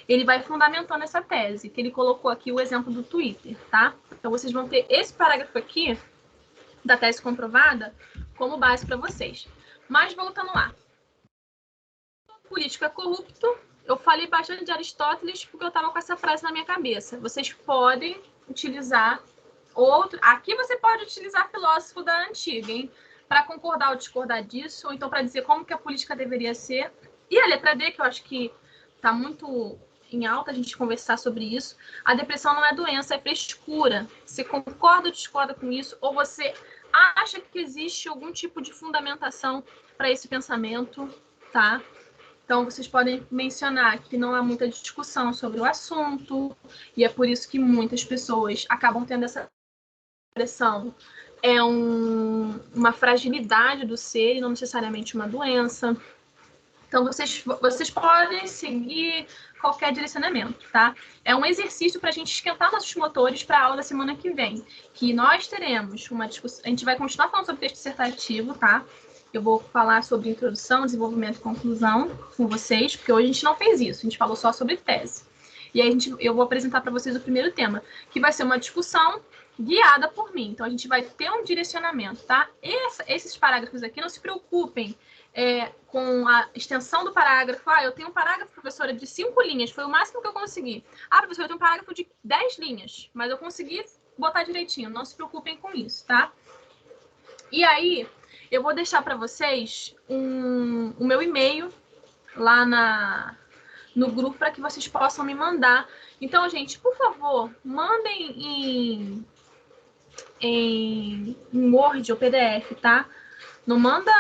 ele vai fundamentando essa tese, que ele colocou aqui o exemplo do Twitter, tá? Então, vocês vão ter esse parágrafo aqui, da tese comprovada, como base para vocês. Mas, voltando lá. O político é corrupto. Eu falei bastante de Aristóteles porque eu estava com essa frase na minha cabeça. Vocês podem utilizar outro... Aqui você pode utilizar filósofo da antiga, hein? Para concordar ou discordar disso, ou então para dizer como que a política deveria ser. E a letra D, que eu acho que está muito em alta a gente conversar sobre isso. A depressão não é doença, é frescura. Você concorda ou discorda com isso? Ou você acha que existe algum tipo de fundamentação para esse pensamento, tá? Então, vocês podem mencionar que não há muita discussão sobre o assunto, e é por isso que muitas pessoas acabam tendo essa depressão. É uma fragilidade do ser e não necessariamente uma doença. Então, vocês podem seguir qualquer direcionamento, tá? É um exercício para a gente esquentar nossos motores para a aula da semana que vem, que nós teremos uma discussão. A gente vai continuar falando sobre texto dissertativo, tá? Eu vou falar sobre introdução, desenvolvimento e conclusão com vocês, porque hoje a gente não fez isso, a gente falou só sobre tese. E aí eu vou apresentar para vocês o primeiro tema, que vai ser uma discussão guiada por mim. Então, a gente vai ter um direcionamento, tá? Esses parágrafos aqui, não se preocupem com a extensão do parágrafo. Eu tenho um parágrafo, professora, de 5 linhas, foi o máximo que eu consegui. Professora, eu tenho um parágrafo de 10 linhas, mas eu consegui botar direitinho, não se preocupem com isso, tá? E aí, eu vou deixar para vocês o meu e-mail lá no grupo para que vocês possam me mandar. Então, gente, por favor, mandem em Word ou PDF, tá? Não manda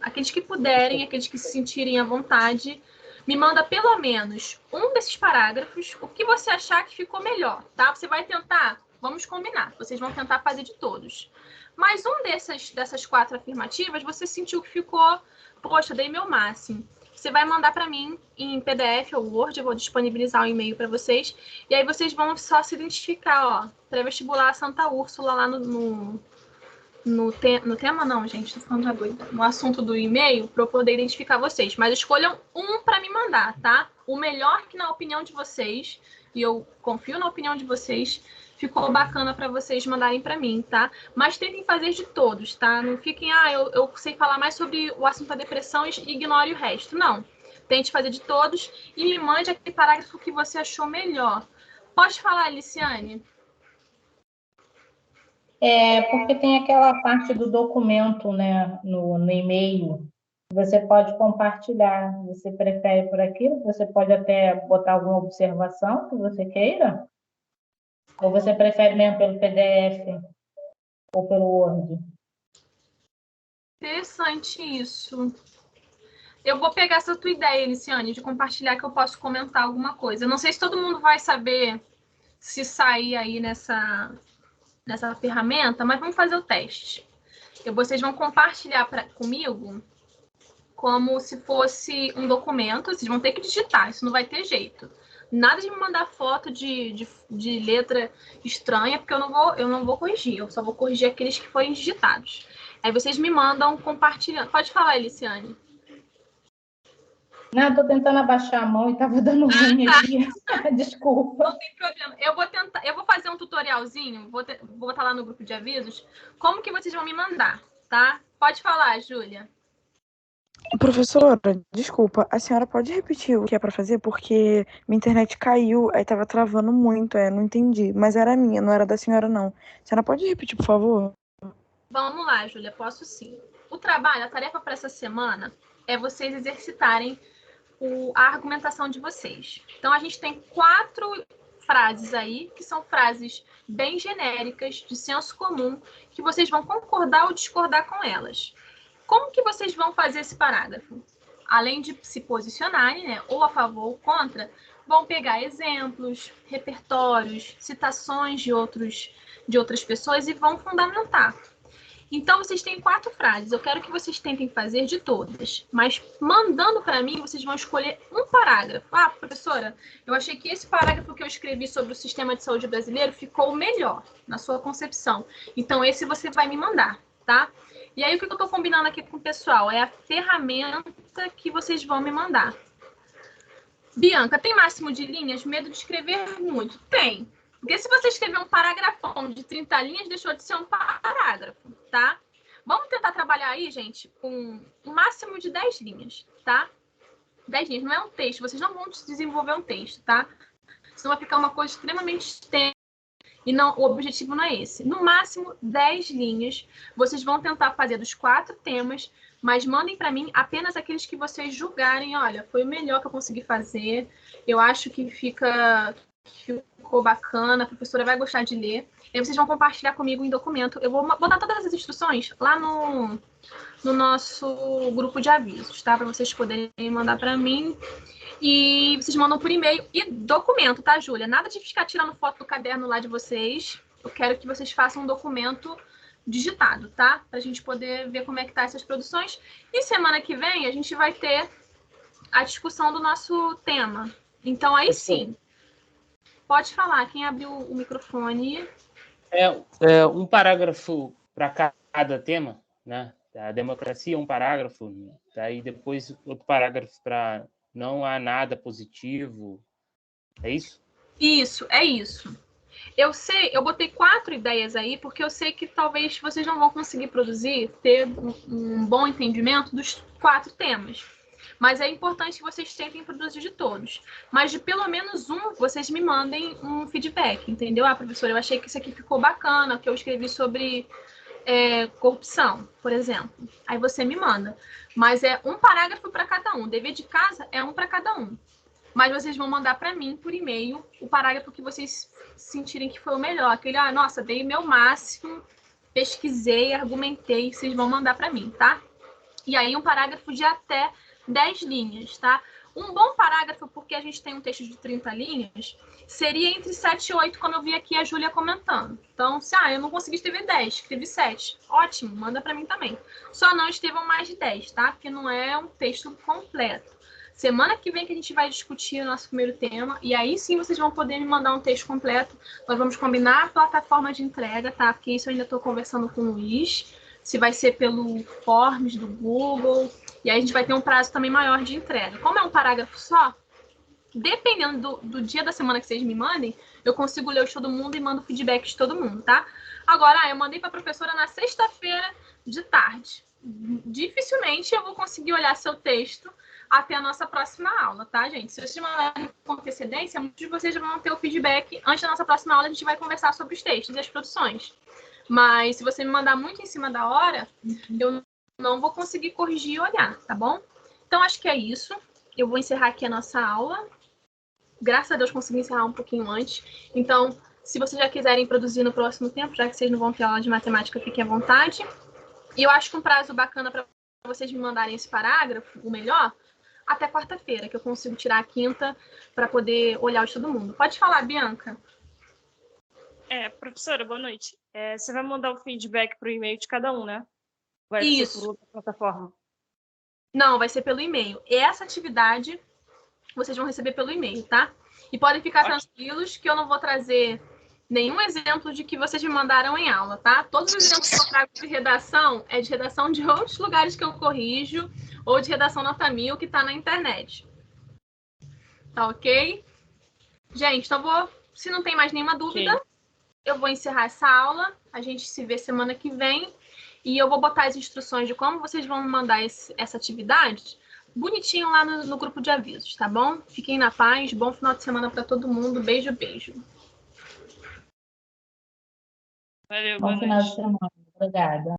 aqueles que puderem, aqueles que se sentirem à vontade. Me manda pelo menos um desses parágrafos, o que você achar que ficou melhor, tá? Você vai tentar, vamos combinar, vocês vão tentar fazer de todos. Mas um dessas 4 afirmativas, você sentiu que ficou, poxa, dei meu máximo. Você vai mandar para mim em PDF ou Word, eu vou disponibilizar o e-mail para vocês. E aí vocês vão só se identificar, ó, pré-vestibular Santa Úrsula lá no tema não, gente, tô ficando já doida. No assunto do e-mail, para eu poder identificar vocês. Mas escolham um para me mandar, tá? O melhor que na opinião de vocês, e eu confio na opinião de vocês, ficou bacana para vocês mandarem para mim, tá? Mas tentem fazer de todos, tá? Não fiquem, eu sei falar mais sobre o assunto da depressão e ignore o resto. Não. Tente fazer de todos e me mande aquele parágrafo que você achou melhor. Pode falar, Aliciane? Porque tem aquela parte do documento, né, no e-mail, você pode compartilhar. Você prefere por aquilo? Você pode até botar alguma observação que você queira? Ou você prefere mesmo pelo PDF ou pelo Word? Interessante isso. Eu vou pegar essa tua ideia, Eliciane, de compartilhar, que eu posso comentar alguma coisa. Eu não sei se todo mundo vai saber se sair aí nessa ferramenta, mas vamos fazer o teste. Vocês vão compartilhar comigo como se fosse um documento. Vocês vão ter que digitar, isso não vai ter jeito. Nada de me mandar foto de letra estranha, porque eu não vou corrigir. Eu só vou corrigir aqueles que forem digitados. Aí vocês me mandam compartilhando. Pode falar, Eliciane. Não, estou tentando abaixar a mão e estava dando ruim aqui. Desculpa. Não tem problema. Eu vou fazer um tutorialzinho, vou botar lá no grupo de avisos, como que vocês vão me mandar, tá? Pode falar, Júlia. Professora, desculpa, a senhora pode repetir o que é para fazer? Porque minha internet caiu, aí tava travando muito, não entendi. Mas era minha, não era da senhora, não. A senhora pode repetir, por favor? Vamos lá, Júlia, posso sim. A tarefa para essa semana é vocês exercitarem a argumentação de vocês. Então, a gente tem 4 frases aí, que são frases bem genéricas, de senso comum, que vocês vão concordar ou discordar com elas. Como que vocês vão fazer esse parágrafo? Além de se posicionarem, né, ou a favor ou contra, vão pegar exemplos, repertórios, citações de outras pessoas e vão fundamentar. Então, vocês têm 4 frases. Eu quero que vocês tentem fazer de todas. Mas, mandando para mim, vocês vão escolher um parágrafo. Professora, eu achei que esse parágrafo que eu escrevi sobre o sistema de saúde brasileiro ficou melhor na sua concepção. Então, esse você vai me mandar, tá? E aí, o que eu estou combinando aqui com o pessoal? É a ferramenta que vocês vão me mandar. Bianca, tem máximo de linhas? Medo de escrever muito? Tem. Porque se você escrever um parágrafo de 30 linhas, deixou de ser um parágrafo, tá? Vamos tentar trabalhar aí, gente, com um máximo de 10 linhas, tá? 10 linhas, não é um texto, vocês não vão desenvolver um texto, tá? Senão vai ficar uma coisa extremamente extensa e não, o objetivo não é esse. No máximo 10 linhas, vocês vão tentar fazer dos 4 temas, mas mandem para mim apenas aqueles que vocês julgarem, olha, foi o melhor que eu consegui fazer, eu acho que ficou bacana, a professora vai gostar de ler. E aí vocês vão compartilhar comigo em documento. Eu vou botar todas as instruções lá no nosso grupo de avisos, tá? Para vocês poderem mandar para mim. E vocês mandam por e-mail e documento, tá, Júlia? Nada de ficar tirando foto do caderno lá de vocês. Eu quero que vocês façam um documento digitado, tá? Pra gente poder ver como é que tá essas produções. E semana que vem a gente vai ter a discussão do nosso tema. Então aí sim, pode falar, quem abriu o microfone. Um parágrafo para cada tema, né? A democracia, um parágrafo, daí depois outro parágrafo para não há nada positivo. É isso? Isso, é isso. Eu sei, eu botei 4 ideias aí, porque eu sei que talvez vocês não vão conseguir ter um bom entendimento dos 4 temas. Mas é importante que vocês tentem produzir de todos. Mas de pelo menos um, vocês me mandem um feedback, entendeu? Ah, professora, eu achei que isso aqui ficou bacana, que eu escrevi sobre corrupção, por exemplo. Aí você me manda. Mas é um parágrafo para cada um. Dever de casa é um para cada um. Mas vocês vão mandar para mim por e-mail o parágrafo que vocês sentirem que foi o melhor. Aquele, nossa, dei o meu máximo, pesquisei, argumentei, vocês vão mandar para mim, tá? E aí um parágrafo de até 10 linhas, tá? Um bom parágrafo, porque a gente tem um texto de 30 linhas, seria entre 7 e 8, como eu vi aqui a Júlia comentando. Então, se eu não consegui escrever 10, escrevi 7. Ótimo, manda para mim também. Só não escrevam mais de 10, tá? Porque não é um texto completo. Semana que vem que a gente vai discutir o nosso primeiro tema, e aí sim vocês vão poder me mandar um texto completo. Nós vamos combinar a plataforma de entrega, tá? Porque isso eu ainda estou conversando com o Luiz, se vai ser pelo Forms do Google, e aí a gente vai ter um prazo também maior de entrega. Como é um parágrafo só, dependendo do dia da semana que vocês me mandem, eu consigo ler o de todo mundo e mando feedback de todo mundo, tá? Agora, eu mandei para a professora na sexta-feira de tarde. Dificilmente eu vou conseguir olhar seu texto até a nossa próxima aula, tá, gente? Se vocês mandarem com antecedência, muitos de vocês já vão ter o feedback. Antes da nossa próxima aula, a gente vai conversar sobre os textos e as produções. Mas se você me mandar muito em cima da hora, eu não vou conseguir corrigir e olhar, tá bom? Então, acho que é isso. Eu vou encerrar aqui a nossa aula. Graças a Deus, consegui encerrar um pouquinho antes. Então, se vocês já quiserem produzir no próximo tempo, já que vocês não vão ter aula de matemática, fiquem à vontade. E eu acho que um prazo bacana para vocês me mandarem esse parágrafo, o melhor, até quarta-feira, que eu consigo tirar a quinta para poder olhar o de todo mundo. Pode falar, Bianca. Professora, boa noite. Você vai mandar o feedback para o e-mail de cada um, né? Vai Isso. ser por outra plataforma? Não, vai ser pelo e-mail. Essa atividade vocês vão receber pelo e-mail, tá? E podem ficar tranquilos que eu não vou trazer nenhum exemplo de que vocês me mandaram em aula, tá? Todos os exemplos que eu trago de redação é de redação de outros lugares que eu corrijo ou de redação nota 1000 que tá na internet. Tá ok? Gente, então se não tem mais nenhuma dúvida, eu vou encerrar essa aula. A gente se vê semana que vem. E eu vou botar as instruções de como vocês vão mandar essa atividade bonitinho lá no grupo de avisos, tá bom? Fiquem na paz. Bom final de semana para todo mundo. Beijo, beijo. Valeu, Bom final de semana. Obrigada.